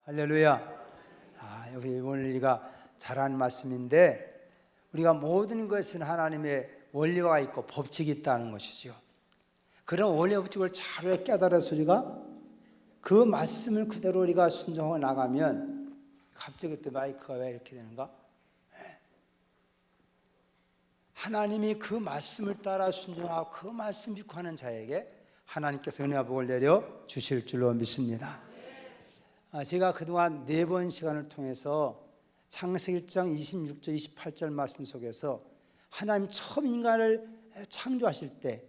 할렐루야. 여기 오늘 우리가 잘하는 말씀인데, 우리가 모든 것은 하나님의 원리가 있고 법칙이 있다는 것이죠. 그런 원리 법칙을 잘 깨달아서 우리가 그 말씀을 그대로 우리가 순종하고 나가면, 갑자기 또 마이크가 왜 이렇게 되는가? 하나님이 그 말씀을 따라 순종하고 그 말씀 믿고하는 자에게 하나님께서 은혜와 복을 내려 주실 줄로 믿습니다. 제가 그동안 4번 시간을 통해서 창세기 1장 26절 28절 말씀 속에서 하나님 처음 인간을 창조하실 때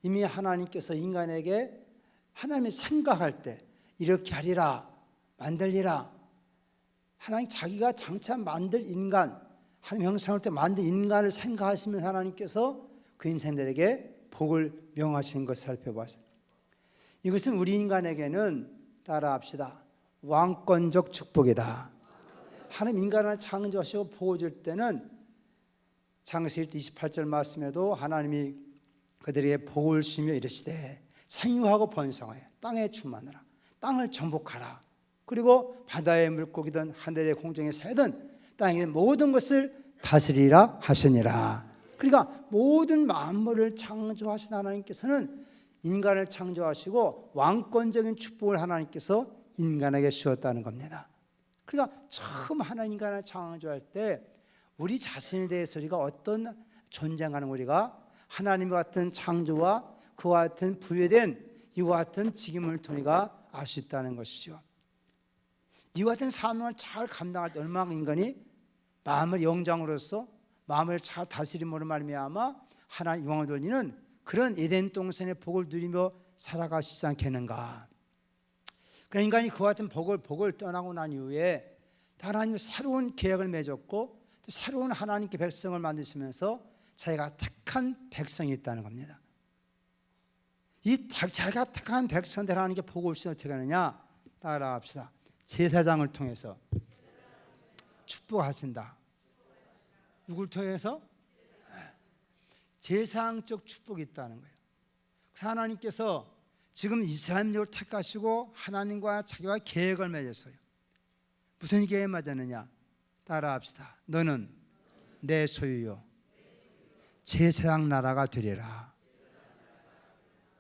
이미 하나님께서 인간에게 하나님이 생각할 때 이렇게 하리라, 만들리라, 하나님 자기가 장차 만들 인간, 하나님 형상을 때 만든 인간을 생각하시면 하나님께서 그 인생들에게 복을 명하시는 것을 살펴봤습니다. 이것은 우리 인간에게는 따라합시다. 왕권적 축복이다. 하나님 인간을 창조하시고 복을 때는 창세기 28절 말씀에도 하나님이 그들에게 복을 주며 이르시되 생육하고 번성하여 땅에 충만하라, 땅을 정복하라, 그리고 바다의 물고기든 하늘의 공중의 새든 땅의 모든 것을 다스리라 하시니라. 그러니까 모든 만물을 창조하신 하나님께서는 인간을 창조하시고 왕권적인 축복을 하나님께서 인간에게 주었다는 겁니다. 그러니까 처음 하나님 인간을 창조할 때 우리 자신에 대해서 우리가 어떤 존재하는 우리가 하나님과 같은 창조와 그와 같은 부여된 이와 같은 직임을 통해 알 수 있다는 것이죠. 이와 같은 사명을 잘 감당할 때 얼마나 인간이 마음을 영장으로서 마음을 잘 다스림으로 말미암아 하나님 영광을 돌리는 그런 에덴 동산의 복을 누리며 살아갈 수 있지 않겠는가. 그 인간이 그와 같은 복을 떠나고 난 이후에 하나님이 새로운 계약을 맺었고 또 새로운 하나님께 백성을 만드시면서 자기가 택한 백성이 있다는 겁니다. 이 자기가 택한 백성들 하나님께 복을 주시면 어떻게 하느냐? 따라합시다. 제사장을 통해서 축복하신다. 누굴 통해서? 제사장적 축복이 있다는 거예요. 하나님께서 지금 이스라엘을 택하시고 하나님과 자기와 계획을 맺었어요. 무슨 계획을 맺었느냐? 따라합시다. 너는 내 소유요 제사장 나라가 되리라.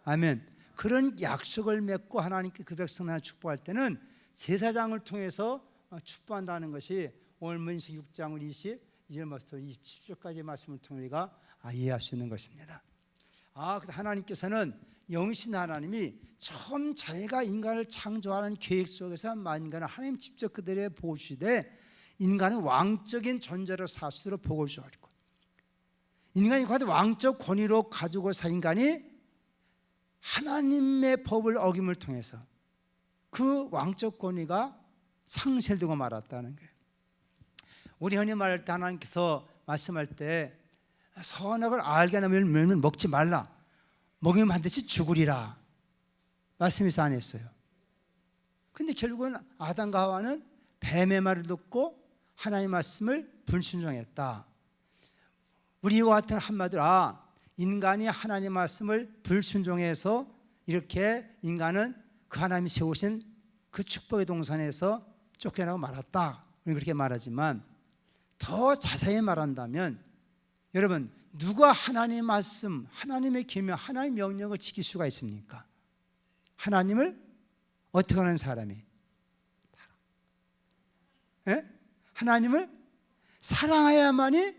아멘. 그런 약속을 맺고 하나님께 그 백성을 축복할 때는 제사장을 통해서 축복한다는 것이 오늘 민수기 6장 22절부터 27절까지 말씀을 통해 우리가 이해할 수 있는 것입니다. 하나님께서는 영신 하나님이 처음 자기가 인간을 창조하는 계획 속에서 인간을 하나님 직접 그들의 복을 주시되 인간은 왕적인 존재로 살 수 있도록 복을 주었고, 인간이 과연 왕적 권위로 가지고 살 인간이 하나님의 법을 어김을 통해서 그 왕적 권위가 상실되고 말았다는 거예요. 우리 흔히 말할 때 하나님께서 말씀할 때 선악을 알게 하면 먹지 말라, 먹으면 반드시 죽으리라 말씀해서 안 했어요. 근데 결국은 아담과 하와는 뱀의 말을 듣고 하나님의 말씀을 불순종했다. 우리와 같은 한마디로 인간이 하나님의 말씀을 불순종해서 이렇게 인간은 그 하나님이 세우신 그 축복의 동산에서 쫓겨나고 말았다. 우리는 그렇게 말하지만 더 자세히 말한다면, 여러분, 누가 하나님의 말씀, 하나님의 계명, 하나님의 명령을 지킬 수가 있습니까? 하나님을 어떻게 하는 사람이? 하나님을 사랑해야만이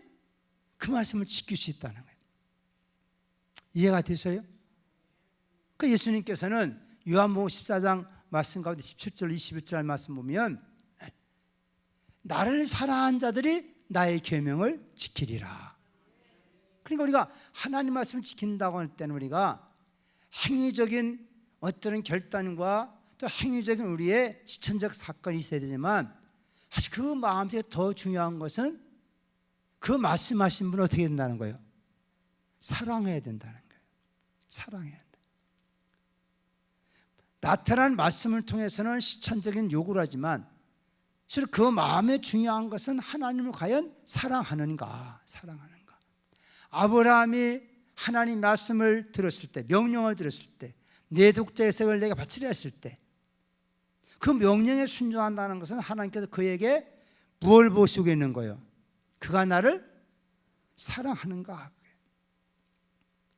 그 말씀을 지킬 수 있다는 거예요. 이해가 되세요? 그 예수님께서는 요한복음 14장 말씀 가운데 17절 21절 말씀 보면 나를 사랑한 자들이 나의 계명을 지키리라. 그러니까 우리가 하나님 말씀을 지킨다고 할 때는 우리가 행위적인 어떤 결단과 또 행위적인 우리의 실천적 사건이 있어야 되지만, 사실 그 마음속에 더 중요한 것은 그 말씀하신 분을 어떻게 된다는 거예요? 사랑해야 된다는 거예요. 사랑해야 된다. 나타난 말씀을 통해서는 실천적인 요구를 하지만 실은 그 마음에 중요한 것은 하나님을 과연 사랑하는가, 사랑하는가. 아브라함이 하나님 말씀을 들었을 때, 명령을 들었을 때, 내 독자 이삭을 내가 바치려 했을 때 그 명령에 순종한다는 것은 하나님께서 그에게 무엇을 보시고 있는 거예요? 그가 나를 사랑하는가?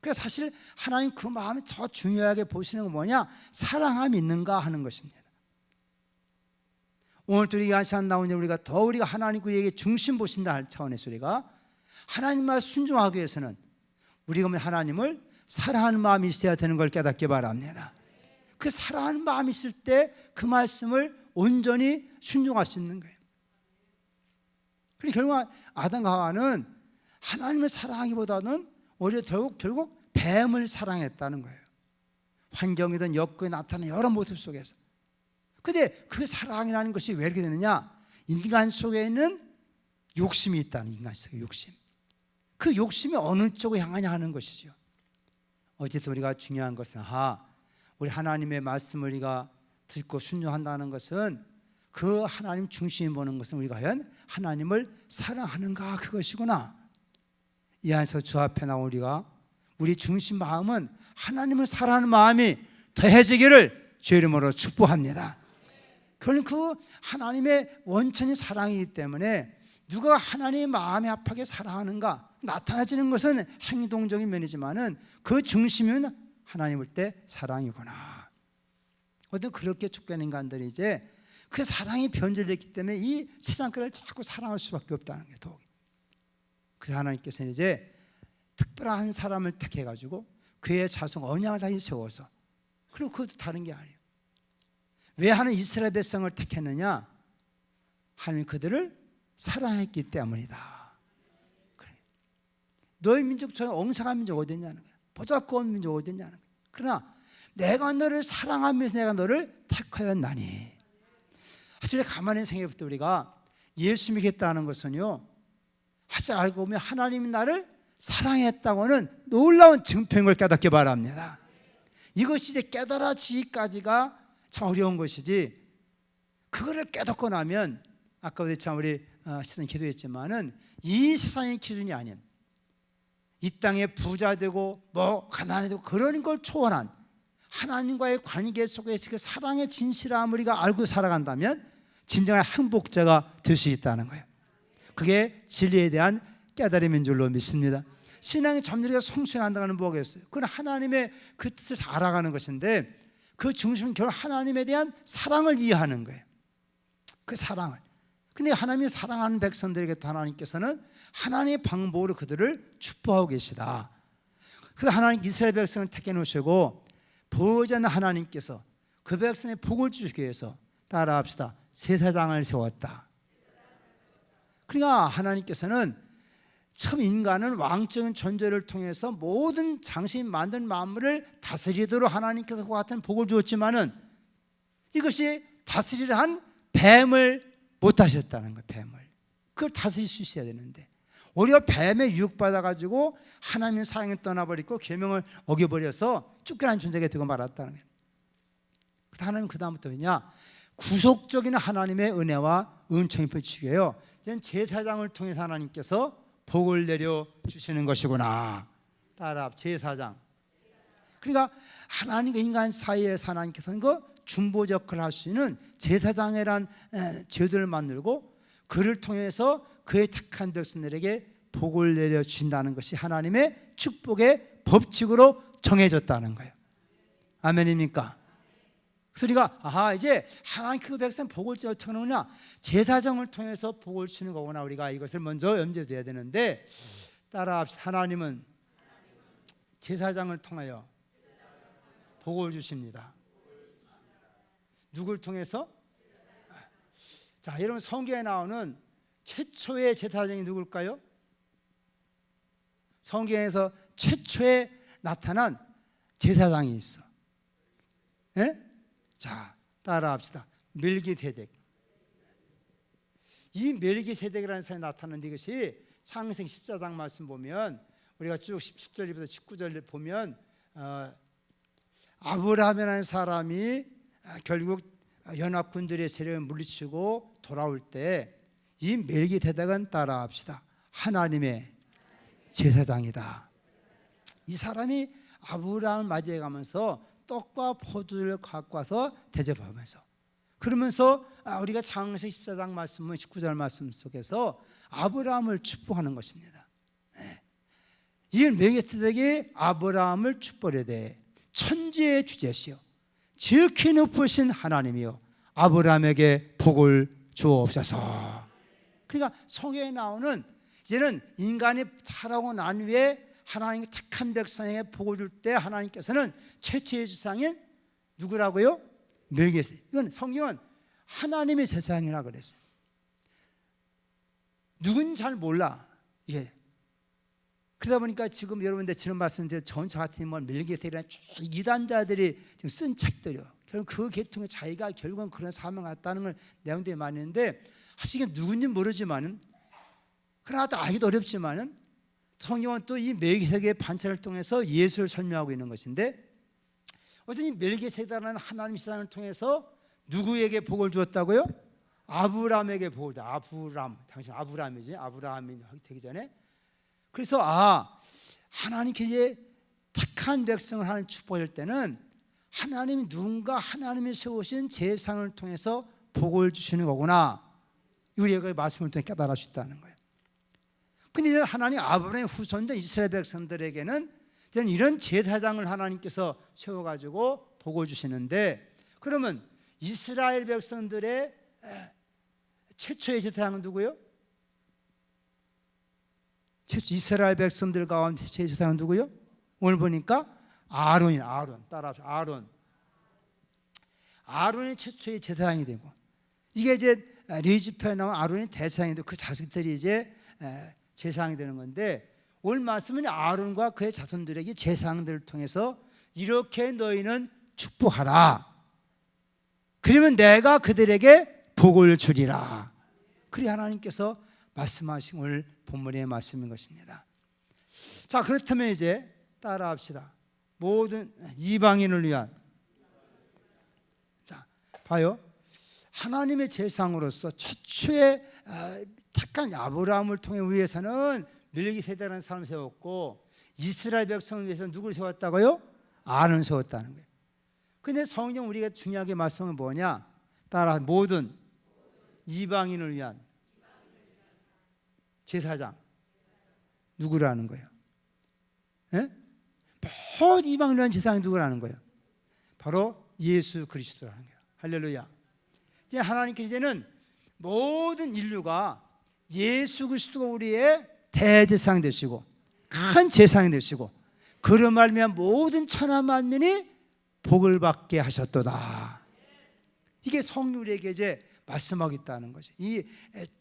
그래서 사실 하나님 그 마음이 더 중요하게 보시는 건 뭐냐? 사랑함이 있는가 하는 것입니다. 오늘 또 우리가 시간 나오니 우리가 하나님 우리에게 중심 보신다 할 차원에서 우리가 하나님 말 순종하기 위해서는 우리가 하나님을 사랑하는 마음이 있어야 되는 걸 깨닫기 바랍니다. 그 사랑하는 마음이 있을 때 그 말씀을 온전히 순종할 수 있는 거예요. 그리고 결국 아담과 하와는 하나님을 사랑하기보다는 오히려 결국 뱀을 사랑했다는 거예요. 환경이든 여건에 나타나는 여러 모습 속에서. 그런데 그 사랑이라는 것이 왜 이렇게 되느냐? 인간 속에 있는 욕심이 있다는, 인간 속에 욕심. 그 욕심이 어느 쪽을 향하냐 하는 것이죠. 어쨌든 우리가 중요한 것은 우리 하나님의 말씀을 우리가 듣고 순종한다는 것은 그 하나님 중심이 보는 것은 우리가 과연 하나님을 사랑하는가 그것이구나. 이 안에서 주 앞에 나온 우리 중심 마음은 하나님을 사랑하는 마음이 더해지기를 주의 이름으로 축복합니다. 그러니 그 하나님의 원천이 사랑이기 때문에 누가 하나님의 마음에 합하게 사랑하는가 나타나지는 것은 행동적인 면이지만은 그 중심은 하나님 볼 때 사랑이구나. 어떤 그렇게 촉구하는 인간들이 이제 그 사랑이 변질됐기 때문에 이 세상 것을 자꾸 사랑할 수밖에 없다는 게 더욱. 그래서 하나님께서는 이제 특별한 사람을 택해가지고 그의 자손 언약을 다시 세워서, 그리고 그것도 다른 게 아니에요. 왜 하나님 이스라엘 백성을 택했느냐? 하나님 그들을 사랑했기 때문이다. 그래. 너희 민족 중에 엉성한 민족 어디 있냐는 거야. 보잘것없는 민족 어디 있냐는 거야. 그러나 내가 너를 사랑하면서 내가 너를 택하였나니. 사실 가만히 생각해 볼 우리가 예수 믿겠다는 것은요, 사실 알고 보면 하나님이 나를 사랑했다고는 놀라운 증표인 걸 깨닫기 바랍니다. 이것이 이제 깨달아지기까지가 참 어려운 것이지, 그거를 깨닫고 나면 아까도 참 우리 시선 기도했지만은 이 세상의 기준이 아닌 이 땅에 부자 되고 뭐 가난해도 그런 걸 초월한 하나님과의 관계 속에서 그 사랑의 진실함을 우리가 알고 살아간다면 진정한 행복자가 될 수 있다는 거예요. 그게 진리에 대한 깨달음인 줄로 믿습니다. 신앙이 점점 성숙해간다는 뭐겠어요? 그건 하나님의 그 뜻을 알아가는 것인데 그 중심은 결국 하나님에 대한 사랑을 이해하는 거예요. 그 사랑을. 근데 하나님이 사랑하는 백성들에게 또 하나님께서는 하나님의 방법으로 그들을 축복하고 계시다. 그래서 하나님 이스라엘 백성을 택해 놓으시고 보호자는 하나님께서 그 백성의 복을 주시기 위해서 따라합시다. 제사장을 세웠다. 그러니까 하나님께서는 처음 인간은 왕적인 존재를 통해서 모든 장신이 만든 만물을 다스리도록 하나님께서 그와 같은 복을 주었지만은 이것이 다스리려 한 뱀을 못 하셨다는 거예요. 뱀을. 그걸 다스릴 수 있어야 되는데 우리가 뱀에 유혹받아가지고 하나님의 사랑을 떠나버리고 계명을 어겨버려서 쫓겨난 존재가 되고 말았다는 거예요. 하나님 그 다음부터 뭐냐? 구속적인 하나님의 은혜와 은총이 펼치게요. 제사장을 통해서 하나님께서 복을 내려 주시는 것이구나. 따라 제사장. 그러니까 하나님과 인간 사이에서 하나님께서는 그 중보 역할을 할 수 있는 제사장이란 제도를 만들고 그를 통해서 그의 택한 백성들에게 복을 내려 주신다는 것이 하나님의 축복의 법칙으로 정해졌다는 거예요. 아멘입니까? 그래서 우리가 이제 하나님 그 백성 복을 어떻게 하느냐? 제사장을 통해서 복을 주는 거구나. 우리가 이것을 먼저 염두에 둬야 되는데 따라합시다. 하나님은 제사장을 통하여 복을 주십니다. 누굴 통해서? 자, 여러분 성경에 나오는 최초의 제사장이 누굴까요? 성경에서 최초에 나타난 제사장이 있어. 예? 자, 따라합시다. 멜기세덱. 이 멜기세덱이라는 사람이 나타나는 이것이 창세기 14장 말씀 보면 우리가 쭉 17절부터 19절 보면 아브라함이라는 사람이 결국 연합군들의 세력을 물리치고 돌아올 때 이 멜기세덱은 따라합시다. 하나님의 제사장이다. 이 사람이 아브라함을 맞이해 가면서 떡과 포도를 갖고 와서 대접하면서 그러면서 우리가 창세기 14장 말씀, 19절 말씀 속에서 아브라함을 축복하는 것입니다. 이 멜기세덱이 아브라함을 축복하되 천지의 주제시요 지극히 높으신 하나님이요 아브라함에게 복을 주옵소서. 그러니까 성경에 나오는 이제는 인간이 살아오고 난 후에 하나님의 택한 백성에게 복을 줄 때 하나님께서는 최초의 제사장인 누구라고요? 멜기세덱. 이건 성경은 하나님의 제사장이라 그랬어요. 누군지 잘 몰라. 예. 그러다 보니까 지금 여러분들 지금 말씀드린 저 같은 멜기세덱이라는 이단자들이 지금 쓴 책들이요. 결국 그 계통의 자기가 결국은 그런 사명을 갖다는 걸 내용들이 많이 있는데 사실 이게 누군지 모르지만은 그러나 또 알기도 어렵지만은 성경은 또 이 멜기세덱의 반차를 통해서 예수를 설명하고 있는 것인데 어떤 이 멜기세덱이라는 하나님 제사장을 통해서 누구에게 복을 주었다고요? 아브라함에게 복을 줬다. 아브라함, 당신 아브라함이지. 아브라함이 되기 전에. 그래서 하나님께 이제 택한 백성을 하는 축복할 때는 하나님이 누군가 하나님이 세우신 제사장을 통해서 복을 주시는 거구나. 우리가 말씀을 통해 깨달을 수 있다는 거예요. 근데 이제 하나님 아브라함의 후손들 이스라엘 백성들에게는 이런 제사장을 하나님께서 세워가지고 복을 주시는데 그러면 이스라엘 백성들의 최초의 제사장은 누구요? 이스라엘 백성들 가운데 최초의 제사장은 누구요? 오늘 보니까 아론 따라합시다. 아론이 최초의 제사장이 되고 이게 이제 레위기표에 나온 아론이 대제사장이 되고 그 자식들이 이제 제사장이 되는 건데 오늘 말씀은 아론과 그의 자손들에게 제사장들을 통해서 이렇게 너희는 축복하라. 그러면 내가 그들에게 복을 주리라. 그리 하나님께서 말씀하신 오늘 본문의 말씀인 것입니다. 자, 그렇다면 이제 따라합시다. 모든 이방인을 위한 자, 봐요. 하나님의 제사장으로서 최초의 택한 아브라함을 통해 위해서는 멜기세덱이라는 사람을 세웠고 이스라엘 백성을 위해서 누구를 세웠다고요? 아론을 세웠다는 거예요. 근데 성경 우리가 중요하게 말씀은 뭐냐? 따라 모든 이방인을 위한 제사장 누구라는 거예요? 예? 모든 이방인을 위한 제사장이 누구라는 거예요? 바로 예수 그리스도라는 거예요. 할렐루야. 이제 하나님께서 이제는 모든 인류가 예수 그리스도가 우리의 대제사장 되시고 큰 제사장이 되시고 그로 말미암아 모든 천하 만민이 복을 받게 하셨도다. 이게 성령에게 이제 말씀하고 있다는 거죠. 이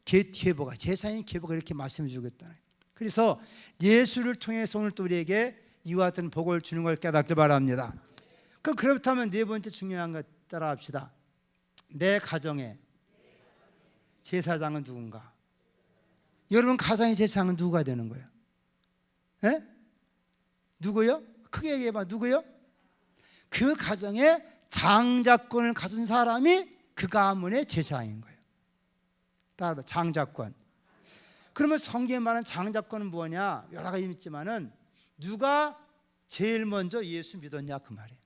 계보가 제사장의 계보가 이렇게 말씀해 주겠다는 거예요. 그래서 예수를 통해서 오늘 또 우리에게 이와 같은 복을 주는 걸 깨닫길 바랍니다. 그렇다면 네 번째 중요한 것 따라합시다. 내 가정의 제사장은 누군가? 여러분 가정의 제사장은 누가 되는 거예요? 예? 누구요? 크게 얘기해봐. 누구요? 그 가정에 장자권을 가진 사람이 그 가문의 제사장인 거예요. 따라봐. 장자권. 그러면 성경에 말하는 장자권은 뭐냐? 여러 가지 있지만은 누가 제일 먼저 예수 믿었냐 그 말이에요.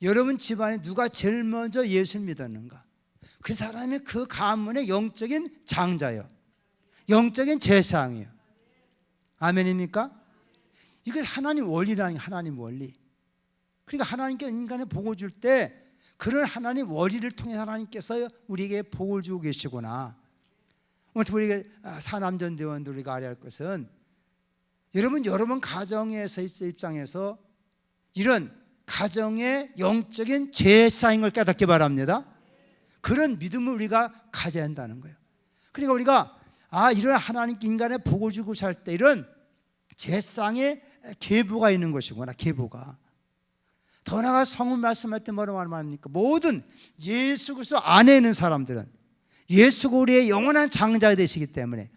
여러분 집안에 누가 제일 먼저 예수를 믿었는가? 그 사람이 그 가문의 영적인 장자예요. 영적인 제사장이에요. 아멘입니까? 이게 하나님 원리라는 게 하나님 원리. 그러니까 하나님께 인간의 복을 줄 때 그런 하나님 원리를 통해 하나님께서 우리에게 복을 주고 계시구나. 오늘 우리가 사남전대원들 우리가 알아야 할 것은 여러분 가정에서 입장에서 이런 가정의 영적인 제사인 걸 깨닫기 바랍니다. 그런 믿음을 우리가 가져야 한다는 거예요. 그러니까 우리가 이런 하나님께 인간의 복을 주고 살 때 이런 제사장의 계보가 있는 것이구나. 계보가. 더 나아가 성문 말씀할 때 뭐라고 말합니까? 모든 예수 그리스도 안에 있는 사람들은 예수가 우리의 영원한 장자가 되시기 때문에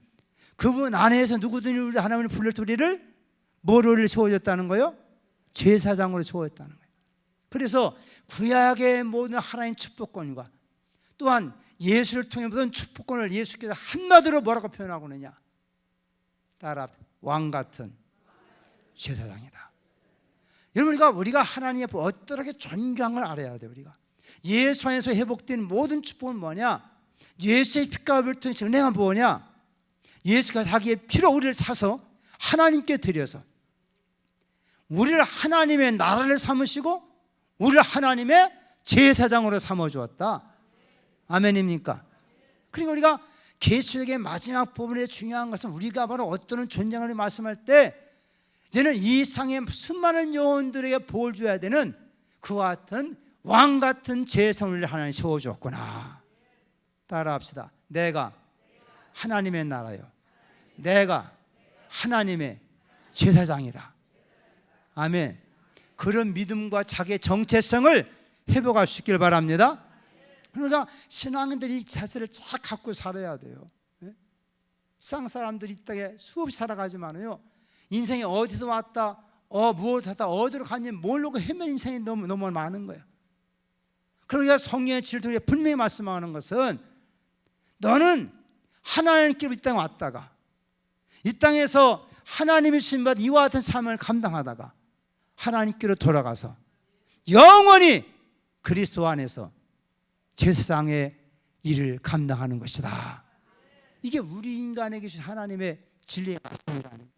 그분 안에서 누구든지 우리 하나님을 불릴 우리를 뭐를 세워줬다는 거예요? 제사장으로 세워줬다는 거예요. 그래서 구약의 모든 하나님 축복권과 또한 예수를 통해 모든 축복권을 예수께서 한마디로 뭐라고 표현하고 있느냐? 따라 왕 같은 제사장이다. 여러분 우리가 하나님의 어떠하게 존경을 알아야 돼요. 우리가 예수 안에서 회복된 모든 축복은 뭐냐? 예수의 피값을 통해서 은혜가 뭐냐? 예수가 자기의 피로 우리를 사서 하나님께 드려서 우리를 하나님의 나라를 삼으시고 우리를 하나님의 제사장으로 삼아주었다. 아멘입니까? 그리고 우리가 계시록의 마지막 부분에 중요한 것은 우리가 바로 어떤 존재를 말씀할 때 이제는 이 상의 수많은 영혼들에게 복을 줘야 되는 그와 같은 왕 같은 제사장을 하나님 세워주었구나. 따라합시다. 내가 하나님의 나라요, 내가 하나님의 제사장이다. 아멘. 그런 믿음과 자기의 정체성을 회복할 수 있길 바랍니다. 그러니까 신앙인들이 이 자세를 잘 갖고 살아야 돼요. 세상 사람들이 이 땅에 수없이 살아가지만요, 인생이 어디서 왔다, 무엇을 하다, 어디로 갔는지 모르고 헤맨 인생이 너무 많은 거예요. 그러니까 성령의 질투에 분명히 말씀하는 것은 너는 하나님께로 이 땅에 왔다가 이 땅에서 하나님의 주신 이와 같은 삶을 감당하다가 하나님께로 돌아가서 영원히 그리스도 안에서 제사장의 일을 감당하는 것이다. 이게 우리 인간에게 주신 하나님의 진리의 말씀이라는 거예요.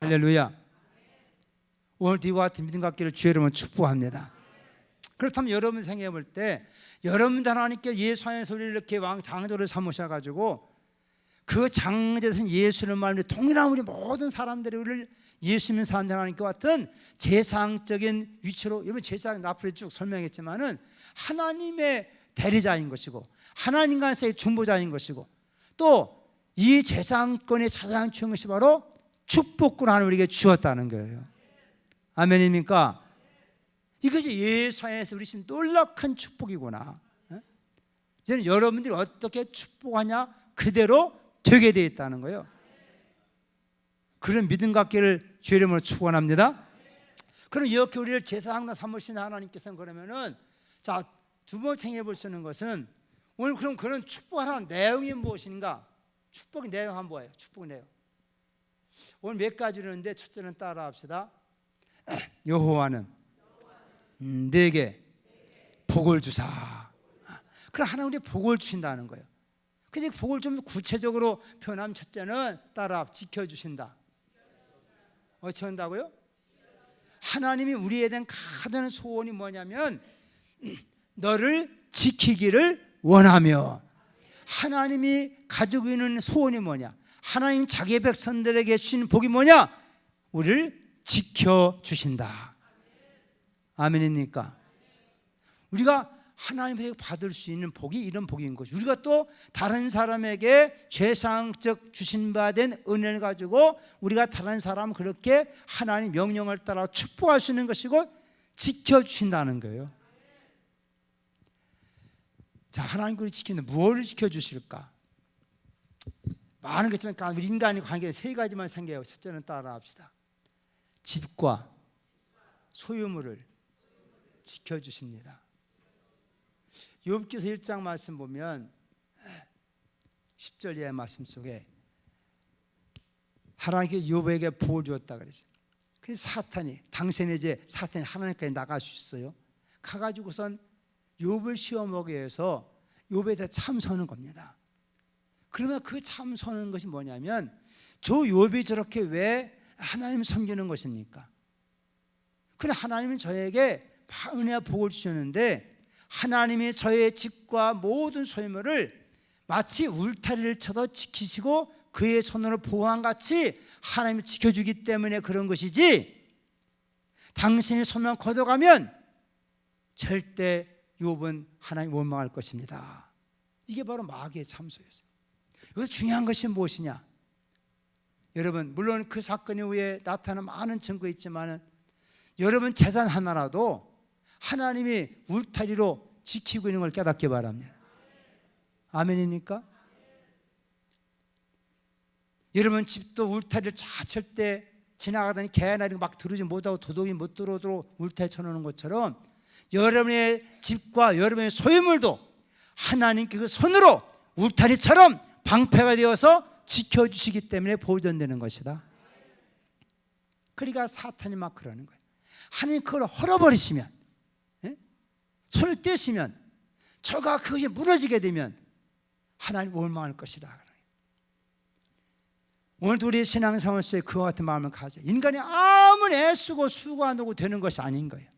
할렐루야. 오늘도 이와 같은 믿음 갖기를 주의 이름으로 축복합니다. 그렇다면 여러분 생각해 볼 때 여러분도 하나님께 예수 안에서 우리를 이렇게 왕 장조를 삼으셔가지고 그 장제에서는 예수를 말하는 동일한 우리 모든 사람들이 우리를 예수 믿는 사람들 하나님과 같은 제사장적인 위치로, 여러분 제사장 앞으로 쭉 설명했지만은 하나님의 대리자인 것이고 하나님과의 중보자인 것이고 또 이 제사장권의 가장 중요한 것이 바로 축복권 하나님 우리에게 주었다는 거예요. 아멘입니까? 이것이 예수 안에서 우리 신 놀랍한 축복이구나. 이제는 여러분들이 어떻게 축복하냐 그대로 되게 되어 있다는 거예요. 그런 믿음 갖기를 주의 이름으로 축원합니다. 그럼 이렇게 우리를 제사장으로 삼으신 하나님께서는 그러면은 자, 두 번째 생각해 볼 수 있는 것은 오늘 그럼 그런 축복하라는 내용이 무엇인가? 축복의 내용은 뭐예요? 축복의 내용. 오늘 몇 가지를 했는데 첫째는 따라합시다. 여호와는 내게 복을 주사. 그럼 하나님 우리에게 복을 주신다는 거예요. 근데 복을 좀 구체적으로 표현하면 첫째는 따라 지켜주신다. 어찌 한다고요? 하나님이 우리에 대한 가장 소원이 뭐냐면 너를 지키기를 원하며, 하나님이 가지고 있는 소원이 뭐냐? 하나님 자기의 백성들에게 주신 복이 뭐냐? 우리를 지켜주신다. 아멘입니까? 우리가 하나님에게 받을 수 있는 복이 이런 복인 것이죠. 우리가 또 다른 사람에게 제사장적 주신 바 된 은혜를 가지고 우리가 다른 사람 그렇게 하나님 명령을 따라 축복할 수 있는 것이고 지켜주신다는 거예요. 자, 하나님 우리 지키는데 무엇을 지켜주실까? 많은 게 있지만 우리 인간의 관계에 세 가지만 생겨요. 첫째는 따라합시다. 집과 소유물을 지켜주십니다. 욥기서 1장 말씀 보면 10절 이하의 말씀 속에 하나님께 욥에게 복을 주었다 그랬어요. 그래서 사탄이 하나님까지 나갈 수 있어요. 가가지고선 욥을 시험하기 위해서 욥에 대해 참선한 겁니다. 그러면 그 참선한 것이 뭐냐면 저 욥이 저렇게 왜 하나님 섬기는 것입니까? 그래 하나님은 저에게 은혜와 복을 주셨는데 하나님이 저의 집과 모든 소유물을 마치 울타리를 쳐서 지키시고 그의 손으로 보호한 같이 하나님이 지켜주기 때문에 그런 것이지, 당신이 손만 걷어가면 절대 욥은 하나님 원망할 것입니다. 이게 바로 마귀의 참소였어요. 여기서 중요한 것이 무엇이냐? 여러분 물론 그 사건 이후에 나타난 많은 증거가 있지만 여러분 재산 하나라도 하나님이 울타리로 지키고 있는 걸 깨닫기 바랍니다. 아멘입니까? 여러분 집도 울타리를 잘 칠 때 지나가더니 개나 이런 거 막 들어오지 못하고 도둑이 못 들어오도록 울타리 쳐놓는 것처럼 여러분의 집과 여러분의 소유물도 하나님께 그 손으로 울타리처럼 방패가 되어서 지켜주시기 때문에 보존되는 것이다. 그러니까 사탄이 막 그러는 거예요. 하나님 그걸 헐어버리시면 손을 떼시면, 저가 그것이 무너지게 되면 하나님 원망할 것이라. 오늘도 우리의 신앙생활 속에 그와 같은 마음을 가져. 인간이 아무리 애쓰고 수고한다고 되는 것이 아닌 거예요.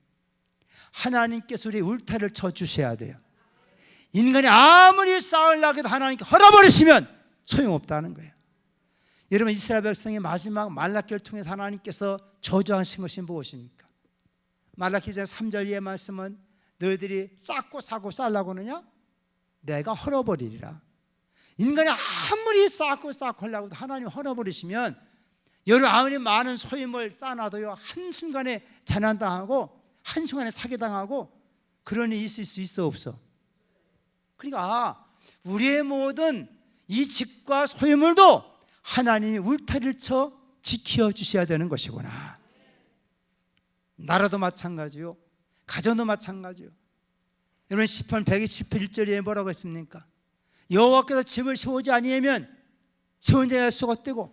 하나님께서 우리의 울타리를 쳐주셔야 돼요. 인간이 아무리 싸우려고 해도 하나님께 헐어버리시면 소용없다는 거예요. 여러분, 이스라엘 백성의 마지막 말라기를 통해서 하나님께서 저주하신 것이 무엇입니까? 말라기 3절 이하의 말씀은 너희들이 쌓고 사고 쌀라고 하느냐? 내가 헐어버리리라. 인간이 아무리 쌓고 하려고 해도 하나님 헐어버리시면 여러분 아무리 많은 소임을 쌓아놔도요, 한순간에 재난당하고 한순간에 사기당하고 그런 일이 있을 수 있어 없어? 그러니까 우리의 모든 이직과 소유물도 하나님이 울타리를 쳐 지켜주셔야 되는 것이구나. 나라도 마찬가지요, 가정도 마찬가지요. 여러분 시편 121절에 뭐라고 했습니까? 여호와께서 집을 세우지 아니하면 세운 자가 썩어되고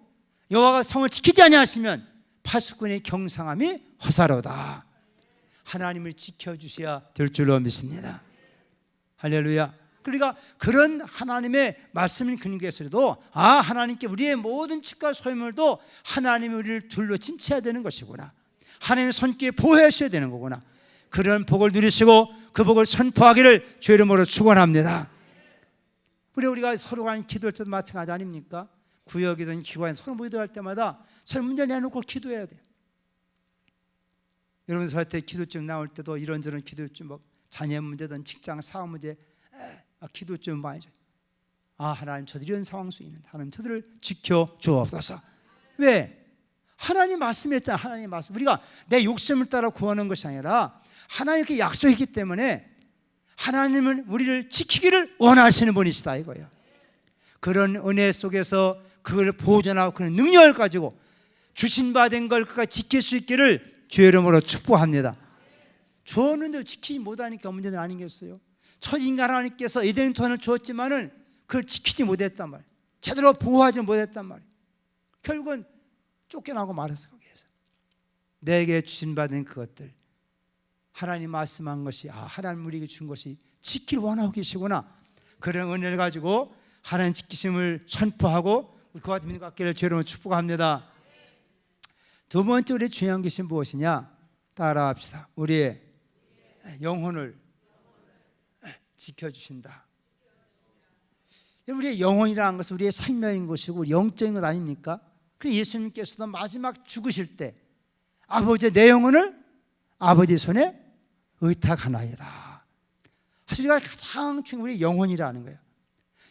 여호와가 성을 지키지 아니하시면 파수꾼의 경상함이 허사로다. 하나님을 지켜주셔야 될 줄로 믿습니다. 할렐루야. 그러니까 그런 하나님의 말씀을 근거해서도 하나님께 우리의 모든 집과 소유물도 하나님이 우리를 둘러 진치해야 되는 것이구나. 하나님의 손길에 보호해 주셔야 되는 거구나. 그런 복을 누리시고 그 복을 선포하기를 주의 이름으로 축원합니다. 우리가 서로 간에 기도할 때도 마찬가지 아닙니까? 구역이든 기관에 서로 모여들 때마다 서로 문제 내놓고 기도해야 돼요. 여러분 저한테 기도점 나올 때도 이런저런 기도점, 자녀 문제든 직장 사업 문제 기도점 많이 줘요. 하나님 저들 이런 상황 속에 있는데 하나님 저들을 지켜 주옵소서. 왜? 하나님 말씀했잖아. 하나님 말씀. 우리가 내 욕심을 따라 구하는 것이 아니라 하나님께 약속했기 때문에 하나님은 우리를 지키기를 원하시는 분이시다 이거예요. 그런 은혜 속에서 그걸 보존하고 그런 능력을 가지고 주신 바 된 걸 그가 지킬 수 있기를 주의 이름으로 축복합니다. 주었는데 지키지 못하니까 문제는 아니겠어요? 첫 인간 하나님께서 에덴 동산을 주었지만은 그걸 지키지 못했단 말이에요. 제대로 보호하지 못했단 말이에요. 결국은 쫓겨나고 말았어요. 거기에서 내게 주신 바 된 그것들, 하나님 말씀한 것이 하나님 우리에게 준 것이 지킬 원하고 계시구나. 그런 은혜를 가지고 하나님 지키심을 선포하고 그와 같은 믿음 갖기를 주님으로 축복합니다. 두 번째 우리 중요한 것이 무엇이냐? 따라합시다. 우리의 영혼을 지켜주신다. 우리의 영혼이라는 것은 우리의 생명인 것이고 영적인 것 아닙니까? 그래서 예수님께서도 마지막 죽으실 때 아버지 내 영혼을 아버지 손에 의탁하나이다. 사실 우리가 가장 중요한 우리 영혼이라는 거예요.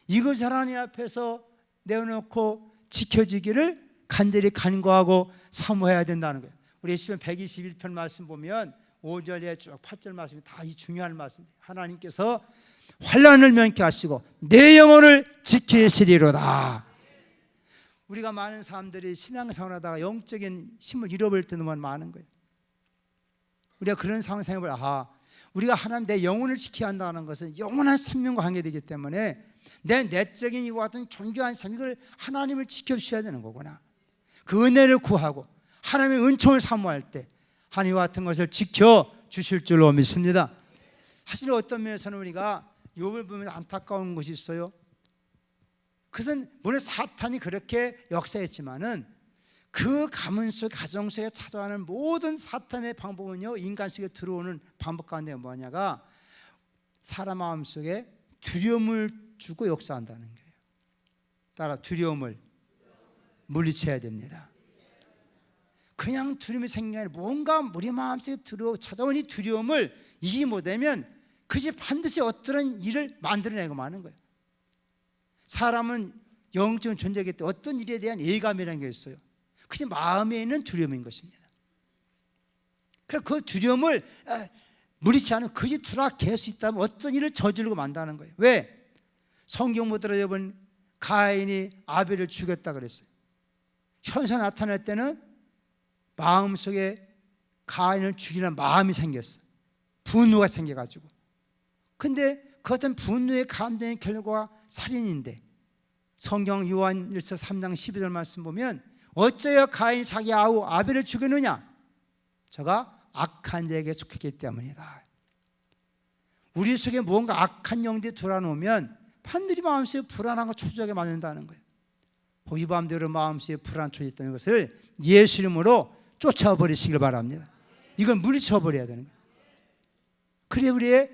이것을 하나님 앞에서 내어놓고 지켜지기를 간절히 간구하고 사모해야 된다는 거예요. 우리 시편 121편 말씀 보면 5절에 쭉 8절 말씀이 다 이 중요한 말씀이에요. 하나님께서 환난을 면케 하시고 내 영혼을 지키시리로다. 우리가 많은 사람들이 신앙생활하다가 영적인 힘을 잃어버릴 때 너무 많은 거예요. 우리가 그런 상황 생각을 우리가 하나님 내 영혼을 지켜야 한다는 것은 영원한 생명과 관계되기 때문에 내 내적인 이와 같은 존귀한 삶, 이걸 하나님을 지켜주셔야 되는 거구나. 그 은혜를 구하고 하나님의 은총을 사모할 때 하나님과 같은 것을 지켜주실 줄로 믿습니다. 사실 어떤 면에서는 우리가 욥을 보면 안타까운 것이 있어요. 그것은 물론 사탄이 그렇게 역사했지만은 그 가문 속 가정 속에 찾아오는 모든 사탄의 방법은요, 인간 속에 들어오는 방법 가운데 뭐냐가 사람 마음 속에 두려움을 주고 역사한다는 거예요. 따라 두려움을 물리쳐야 됩니다. 그냥 두려움이 생기는 게 아니라 뭔가 우리 마음속에 찾아온 이 두려움을 이기지 못하면 그것이 반드시 어떤 일을 만들어내고 마는 거예요. 사람은 영적인 존재이기 때문에 어떤 일에 대한 예감이라는 게 있어요. 그것이 마음에 있는 두려움인 것입니다. 그래서 그 두려움을 무리치 않으면 그것이 드러낼 수 있다면 어떤 일을 저지르고 만다는 거예요. 왜? 성경 보더라도 여러분 가인이 아벨을 죽였다 그랬어요. 현상 나타날 때는 마음속에 가인을 죽이는 마음이 생겼어. 분노가 생겨가지고. 근데 그 어떤 분노의 감정의 결과가 살인인데 성경 요한일서 3장 12절 말씀 보면 어쩌여 가인이 자기 아우 아벨을 죽였느냐? 저가 악한 자에게 속했기 때문이다. 우리 속에 무언가 악한 영들이 돌아놓으면 반드시 마음속에 불안하고 초조하게 만든다는 거예요. 혹시 마음대로 마음속에 불안 초조했던 것을 예수 이름으로 쫓아버리시길 바랍니다. 이건 물리쳐버려야 되는 거예요. 그래 우리의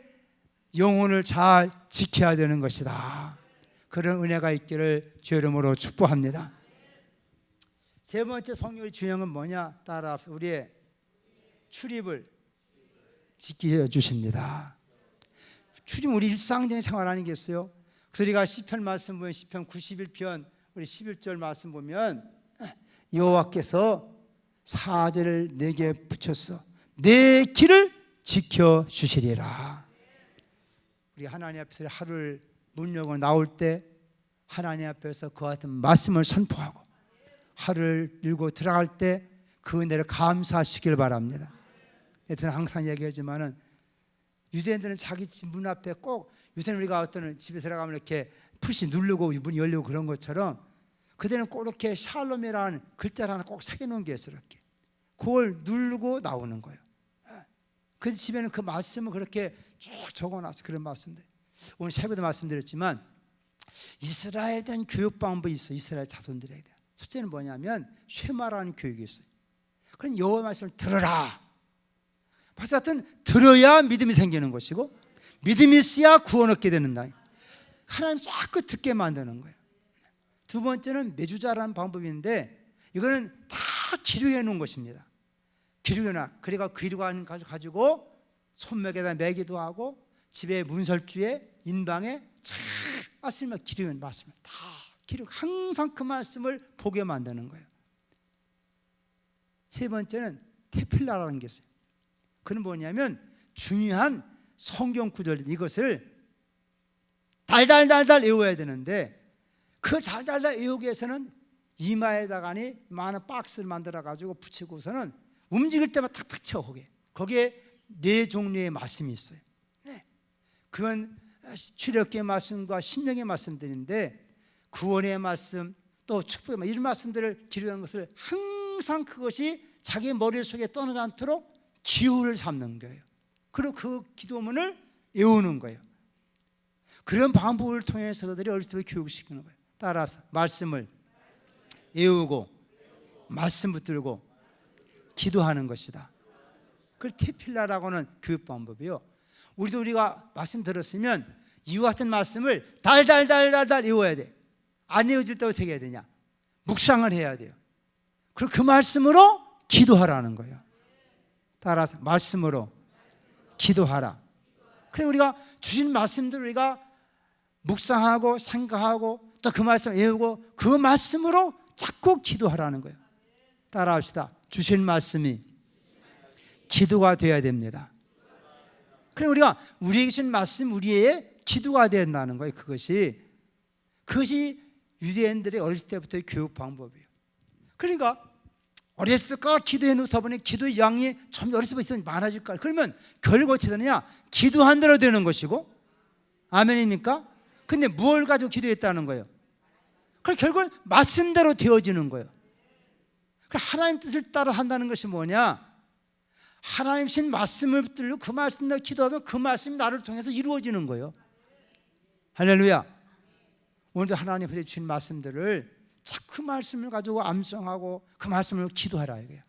영혼을 잘 지켜야 되는 것이다. 그런 은혜가 있기를 주 이름으로 축복합니다. 세 번째 성령의 주형은 뭐냐? 따라합시다. 우리의 출입을 지켜주십니다. 출입 우리 일상적인 생활 아니겠어요? 그래서 우리가 시편 말씀 보면 시편 91편 우리 11절 말씀 보면 여호와께서 사제를 내게 붙였어 내 길을 지켜주시리라. 우리 하나님 앞에서 하루를 문 열고 나올 때 하나님 앞에서 그와 같은 말씀을 선포하고 하루를 열고 들어갈 때 그 은혜를 감사하시길 바랍니다. 저는 항상 얘기하지만은 유대인들은 자기 집 문 앞에 꼭 요새는 우리가 어떤 집에 들어가면 이렇게 푸시 누르고 문 열리고 그런 것처럼 그들은 꼭 이렇게 샬롬이라는 글자를 하나 꼭 새겨놓은 게 있어요. 이렇게 그걸 누르고 나오는 거예요. 그 집에는 그 말씀을 그렇게 쭉 적어놨어요. 그런 말씀들. 오늘 새벽에도 말씀드렸지만 이스라엘에 대한 교육 방법이 있어요. 이스라엘 자손들에게 대한. 첫째는 뭐냐면 쉐마라는 교육이 있어요. 그럼 여호와 말씀을 들어라. 하여튼 들어야 믿음이 생기는 것이고 믿음이 있어야 구원 얻게 되는다. 하나님 자꾸 듣게 만드는 거예요. 두 번째는 매주자라는 방법인데 이거는 다 기록해 놓은 것입니다. 기록해놔. 그래가 기록한 가지고 손목에다 매기도 하고 집에 문설주에 인방에 참 말씀을 기록해 놓은 말씀을 다 기록. 항상 그 말씀을 보게 만드는 거예요. 세 번째는 테필라라는 게 있어요. 그건 뭐냐면 중요한 성경 구절 이것을 달달달달 외워야 되는데 그 달달달 외우기 위해서는 이마에다가니 많은 박스를 만들어 가지고 붙이고서는 움직일 때마다 탁탁 쳐. 거기에 네 종류의 말씀이 있어요. 네. 그건 출애굽기의 말씀과 신명의 말씀들인데 구원의 말씀 또 축복의 말씀 이런 말씀들을 기록한 것을 항상 그것이 자기 머릿속에 떠나지 않도록 기호를 잡는 거예요. 그리고 그 기도문을 외우는 거예요. 그런 방법을 통해서 그들이 어릴 때부터 교육시키는 거예요. 따라서 말씀을 외우고 말씀 붙들고 기도하는 것이다. 그걸 테필라라고는 교육 방법이요. 우리가 말씀 들었으면 이와 같은 말씀을 달달달달달 외워야 돼. 안 외워질 때 어떻게 해야 되냐? 묵상을 해야 돼요. 그리고 그 말씀으로 기도하라는 거예요. 따라서 말씀으로 기도하라. 그래 우리가 주신 말씀들 우리가 묵상하고 생각하고 또 그 말씀 외우고 그 말씀으로 자꾸 기도하라는 거예요. 따라합시다. 주신 말씀이 기도가 되어야 됩니다. 그래 우리가 우리에게 주신 말씀 우리의 기도가 된다는 거예요. 그것이 유대인들의 어릴 때부터의 교육 방법이에요. 그러니까 어렸을 때까지 기도해 놓다 보니 기도의 양이 좀 어렸을 때부터 많아질 거야. 그러면 결국 어떻게 되느냐? 기도한 대로 되는 것이고 아멘입니까? 근데 뭘 가지고 기도했다는 거예요? 그럼 결국은 말씀대로 되어지는 거예요. 하나님 뜻을 따라 한다는 것이 뭐냐? 하나님 신 말씀을 붙들고 그 말씀대로 기도하면 그 말씀이 나를 통해서 이루어지는 거예요. 할렐루야. 오늘도 하나님 주신 말씀들을 자꾸 말씀을 가지고 암송하고 그 말씀을 기도하라 이거예요.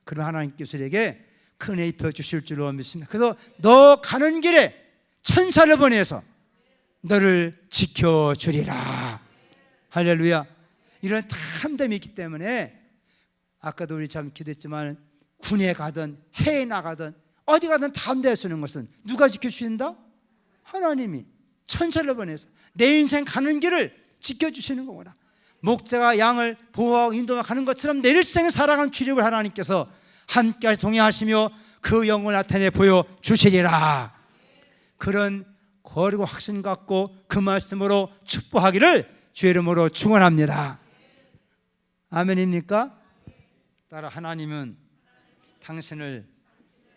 그럼 하나님께서 우리에게 큰 은혜 입혀 주실 줄로 믿습니다. 그래서 너 가는 길에 천사를 보내서 너를 지켜주리라. 할렐루야. 이런 탐됨이 있기 때문에 아까도 우리 참 기도했지만 군에 가든 해에 나가든 어디 가든 탐대할 수 있는 것은 누가 지켜주신다? 하나님이 천사를 보내서 내 인생 가는 길을 지켜주시는 거구나. 목자가 양을 보호하고 인도하고 가는 것처럼 내 일생을 살아가는 출입을 하나님께서 함께 동행하시며 그 영을 나타내 보여주시리라. 그런 거리고 확신 갖고 그 말씀으로 축복하기를 주의 이름으로 축원합니다. 아멘입니까? 따라 하나님은 당신을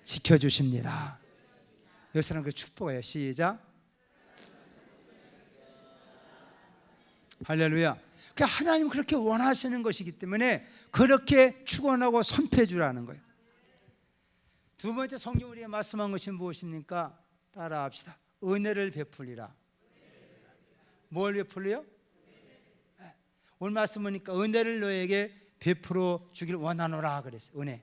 지켜주십니다. 여기서는 그 축복이에요. 시작. 할렐루야. 하나님 그렇게 원하시는 것이기 때문에 그렇게 축원하고 선포해 주라는 거예요. 두 번째 성경 우리가 말씀한 것이 무엇입니까? 따라합시다. 은혜를 베풀리라. 뭘 베풀려요? 오늘 말씀 보니까 은혜를 너에게 베풀어 주길 원하노라 그랬어요. 은혜.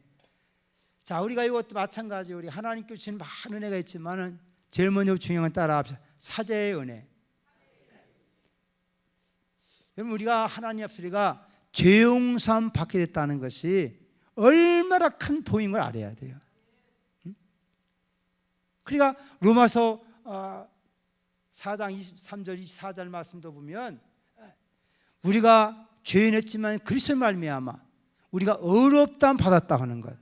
자, 우리가 이것도 마찬가지예요. 우리 하나님께 주신 많은 은혜가 있지만은 제일 먼저 중요한 건 따라합시다. 사죄의 은혜. 여러분, 우리가 하나님 앞에 우리가 죄 용서함 받게 됐다는 것이 얼마나 큰 복인 걸 알아야 돼요. 그러니까 로마서 4장 23절 24절 말씀도 보면 우리가 죄인했지만 그리스도의 말미암아 우리가 의롭다함 받았다 하는 것,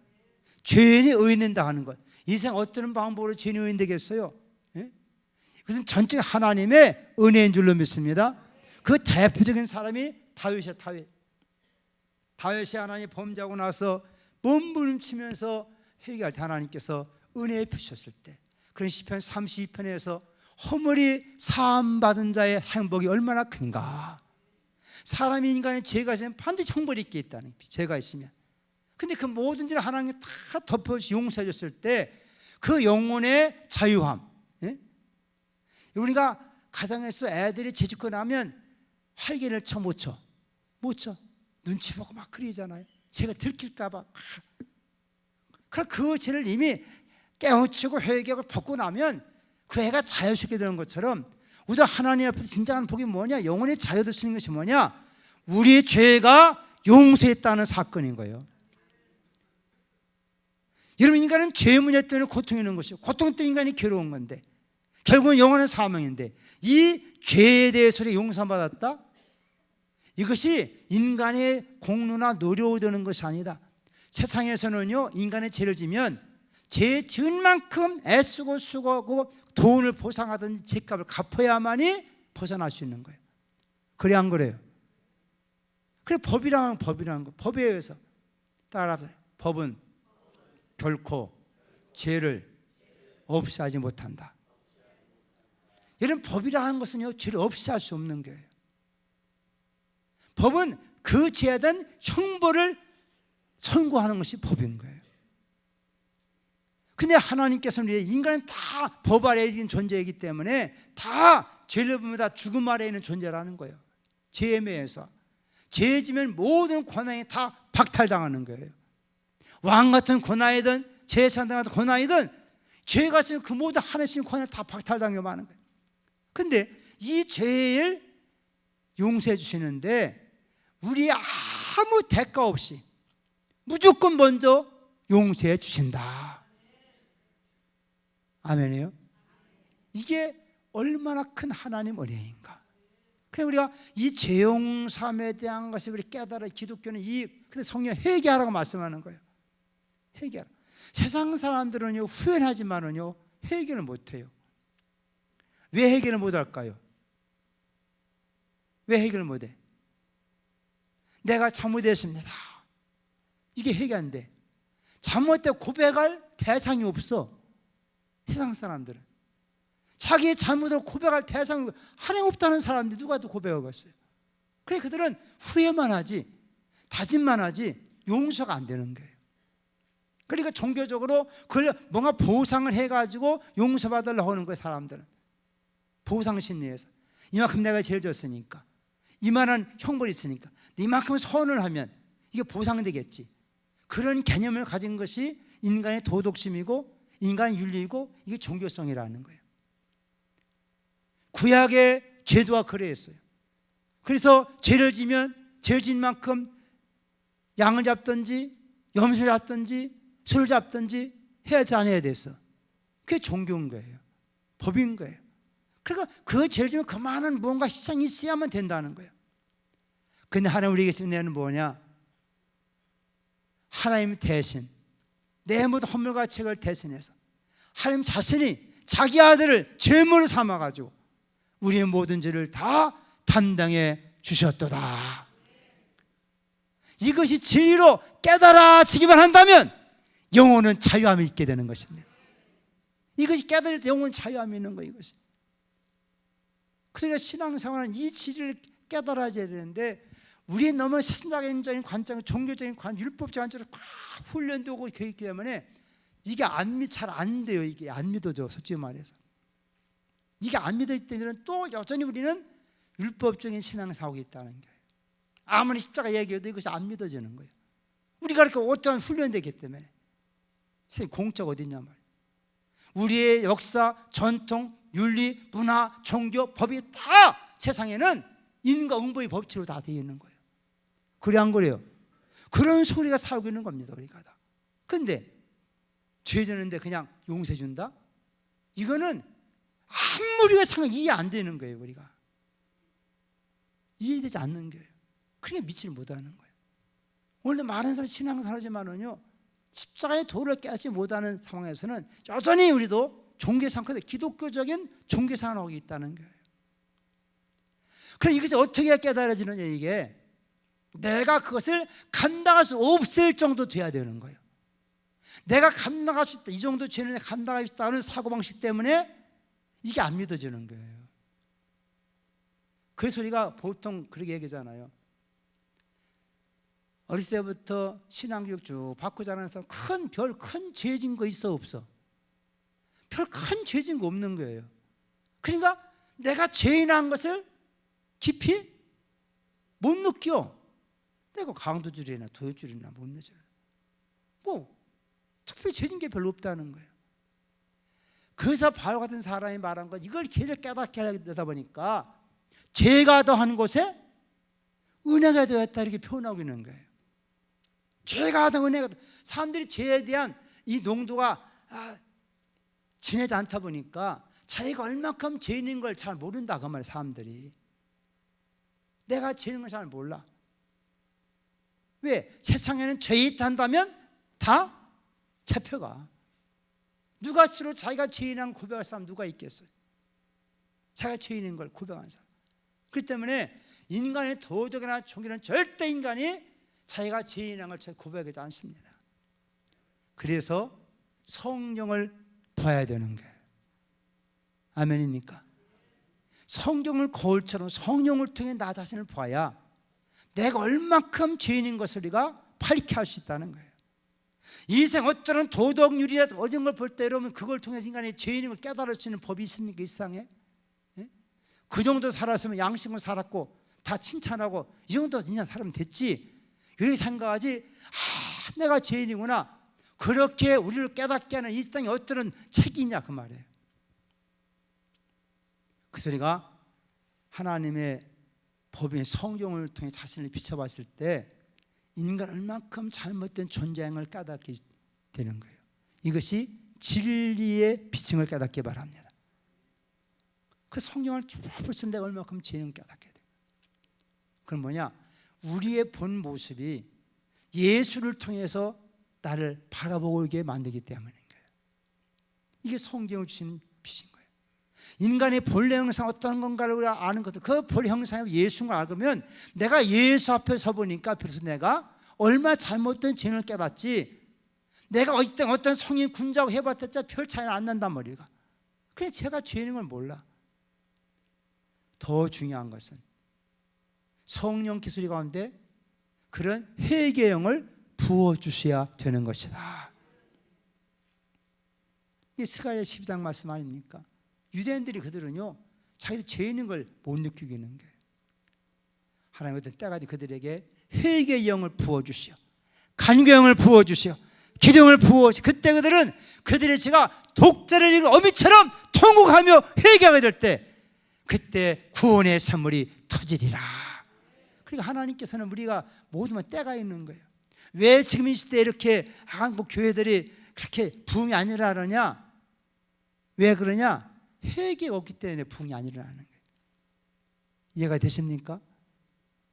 죄인이 의인된다 하는 것. 이 세상 어떤 방법으로 죄인이 의인되겠어요? 그것은 전적 하나님의 은혜인 줄로 믿습니다. 그 대표적인 사람이 다윗이야. 다윗이 하나님 범죄하고 나서 몸부림치면서 회개할 때 하나님께서 은혜 베푸셨을 때, 그런 시편 32편에서 허물이 사함받은 자의 행복이 얼마나 큰가. 사람이 인간의 죄가 있으면 반드시 형벌이 있게 있다는 거예요. 죄가 있으면. 근데 그 모든 죄를 하나님이 다 덮어서 용서해 줬을 때 그 영혼의 자유함. 우리가 가정에서 애들이 죄짓고 나면 활개를 못 쳐. 눈치 보고 막 그러잖아요. 죄가 들킬까 봐. 그 죄를 이미 깨우치고 회개하고 벗고 나면 그 애가 자유롭게 되는 것처럼 우리가 하나님 앞에서 진정한 복이 뭐냐? 영혼의 자유를 쓰는 것이 뭐냐? 우리의 죄가 용서했다는 사건인 거예요. 여러분, 인간은 죄 문제 때문에 고통이 있는 것이고, 고통 때문에 인간이 괴로운 건데 결국은 영원한 사망인데, 이 죄에 대해서 용서받았다? 이것이 인간의 공로나 노력으로 되는 것이 아니다. 세상에서는요, 인간의 죄를 지면 죄 지은 만큼 애쓰고 수고하고 돈을 보상하든지 죄값을 갚아야만이 벗어날 수 있는 거예요. 그래 안 그래요? 그래, 법이라는 거, 법에 의해서 따라서 법은 결코 죄를 없이 하지 못한다. 이런 법이라는 것은요, 죄를 없이 할 수 없는 거예요. 법은 그 죄에 대한 형벌을 선고하는 것이 법인 거예요. 근데 하나님께서는 인간은 다 법 아래에 있는 존재이기 때문에 다 죄를 보면 다 죽음 아래에 있는 존재라는 거예요. 죄에 매여서. 죄 지면 모든 권한이 다 박탈당하는 거예요. 왕 같은 권한이든 재산 같은 권한이든 죄가 있으면 그 모든 하나님 권한을 다 박탈당하게 하는 거예요. 근데 이 죄를 용서해 주시는데 우리 아무 대가 없이 무조건 먼저 용서해 주신다. 아멘이에요? 이게 얼마나 큰 하나님 은혜인가. 그래서 우리가 이 죄용삼에 대한 것을 우리 깨달아, 기독교는 근데 성령 회개하라고 말씀하는 거예요. 회개하라. 세상 사람들은요, 후회하지만은요, 회개를 못해요. 왜 회개를 못할까요? 왜 회개를 못해? 내가 잘못했습니다. 이게 회개 안 돼. 잘못했다고 고백할 대상이 없어. 세상 사람들은 자기의 잘못을 고백할 대상이 하나님 없다는 사람들이 누가 또 고백하겠어요? 그래, 그들은 후회만 하지 다짐만 하지 용서가 안 되는 거예요. 그러니까 종교적으로 그걸 뭔가 보상을 해가지고 용서받으려고 하는 거예요. 사람들은 보상 심리에서 이만큼 내가 죄를 졌으니까, 이만한 형벌이 있으니까 이만큼 선을 하면 이게 보상되겠지. 그런 개념을 가진 것이 인간의 도덕심이고 인간의 윤리이고 이게 종교성이라는 거예요. 구약의 제도가 그랬어요. 그래서 죄를 지면 죄 진 만큼 양을 잡든지 염소를 잡든지 소를 잡든지 해야지 안 해야 됐어. 그게 종교인 거예요. 법인 거예요. 그러니까 그 죄를 지면 그만한 뭔가 희생이 있어야만 된다는 거예요. 근데 하나님 우리에게 주신 은혜는 뭐냐? 하나님 대신 내 모든 허물과 죄를 대신해서 하나님 자신이 자기 아들을 제물로 삼아가지고 우리의 모든 죄를 다 담당해 주셨도다. 이것이 진리로 깨달아지기만 한다면 영혼은 자유함이 있게 되는 것입니다. 이것이 깨달을 때 영혼은 자유함이 있는 거예요. 이것이. 그러니까 신앙생활은 이 진리를 깨달아야 되는데 우리의 너무 신자적인 관점, 종교적인 관점, 율법적인 관점으로 막 훈련되고 그렇기 때문에 이게 잘 안 돼요. 이게 안 믿어져, 솔직히 말해서. 이게 안 믿어지기 때문에 또 여전히 우리는 율법적인 신앙사고가 있다는 거예요. 아무리 십자가 얘기해도 이것이 안 믿어지는 거예요. 우리가 이렇게 어떠한 훈련되기 때문에. 선생님, 공짜가 어디 있냐 말이에요. 우리의 역사, 전통, 윤리, 문화, 종교, 법이 다 세상에는 인과응보의 법칙으로 다 되어 있는 거예요. 그래 안 그래요? 그런 소리가 살고 있는 겁니다, 우리가 다. 근데 죄 지는데 그냥 용서해 준다? 이거는 아무리 생각 이해 안 되는 거예요. 우리가 이해되지 않는 거예요. 그러니까 믿지를 못하는 거예요. 오늘도 많은 사람이 신앙생활하지만은요, 십자가의 도를 깨닫지 못하는 상황에서는 여전히 우리도 종교생활, 기독교적인 종교생활하고 있다는 거예요. 그럼 이것이 어떻게 깨달아지느냐, 이게 내가 그것을 감당할 수 없을 정도 돼야 되는 거예요. 내가 감당할 수 있다, 이 정도 죄는 감당할 수 있다는 사고방식 때문에 이게 안 믿어지는 거예요. 그래서 우리가 보통 그렇게 얘기하잖아요. 어렸을 때부터 신앙교육 쭉 받고 자라면서 큰 죄 진 거 있어 없어? 별 큰 죄 진 거 없는 거예요. 그러니까 내가 죄인한 것을 깊이 못 느껴. 내가 강도줄이나 도둑줄이나 못 느껴. 뭐 특별히 죄 진 게 별로 없다는 거예요. 그래서 바울 같은 사람이 말한 것, 이걸 계속 깨닫게 하다 보니까 죄가 더한 곳에 은혜가 되었다, 이렇게 표현하고 있는 거예요. 죄가 더 은혜가 더. 사람들이 죄에 대한 이 농도가 진하지 않다 보니까 자기가 얼마큼 죄인인 걸 잘 모른다, 그 말이에요. 사람들이 내가 죄인인 걸 잘 몰라. 왜? 세상에는 죄 있단다면 다 잡혀가. 누가 스스로 자기가 죄인한 고백할 사람 누가 있겠어요? 자기가 죄인인 걸 고백하는 사람. 그렇기 때문에 인간의 도덕이나 종교는 절대 인간이 자기가 죄인한 걸 고백하지 않습니다. 그래서 성령을 봐야 되는 거예요. 아멘입니까? 성경을 거울처럼 성령을 통해 나 자신을 봐야 내가 얼만큼 죄인인 것을 우리가 밝게 할 수 있다는 거예요. 이생 어떤 도덕률이나 어떤 걸 볼 때 여러분, 그걸 통해서 인간의 죄인인 걸 깨달을 수 있는 법이 있습니까? 이 세상에? 예? 그 정도 살았으면 양심을 살았고 다 칭찬하고 이 정도 인간 살면 됐지, 이렇게 생각하지, 내가 죄인이구나, 그렇게 우리를 깨닫게 하는 이 땅에 어떤 책이 있냐, 그 말이에요. 그래서 우리가 하나님의 법인 성경을 통해 자신을 비춰봤을 때 인간 얼만큼 잘못된 존재임을 깨닫게 되는 거예요. 이것이 진리의 비층을 깨닫기 바랍니다. 그 성경을 벌써 내가 얼만큼 죄인을 깨닫게 돼요. 그건 뭐냐? 우리의 본 모습이 예수를 통해서 나를 바라보고 있게 만들기 때문인 거예요. 이게 성경을 주시는 빛인 거예요. 인간의 본래 형상 어떤 건가를 우리가 아는 것도, 그 본래 형상이 예수인 걸 알면 내가 예수 앞에 서 보니까 비로소 내가 얼마나 잘못된 죄인을 깨닫지, 내가 어떤 성인 군자고 해봤자 별 차이는 안 난단 말이에요. 그래, 제가 죄인인 걸 몰라. 더 중요한 것은 성령 기술이 가운데 그런 회개의 영을 부어주셔야 되는 것이다. 이게 스가랴 12장 말씀 아닙니까? 유대인들이 그들은요, 자기들 죄인인 걸 못 느끼는 거예요. 하나님 어떤 때가 그들에게 회개의 영을 부어주시오, 간구의 영을 부어주시오, 기도의 영을 부어주시오. 그때 그들은 그들의 죄가 독자를 잃은 어미처럼 통곡하며 회개하게 될 때, 그때 구원의 선물이 터지리라. 그러니까 하나님께서는 우리가 모두만 때가 있는 거예요. 왜 지금 이 시대에 이렇게 한국 교회들이 그렇게 부흥이 안 일어나느냐? 왜 그러냐? 회개가 없기 때문에 부흥이 안 일어나는 거예요. 이해가 되십니까?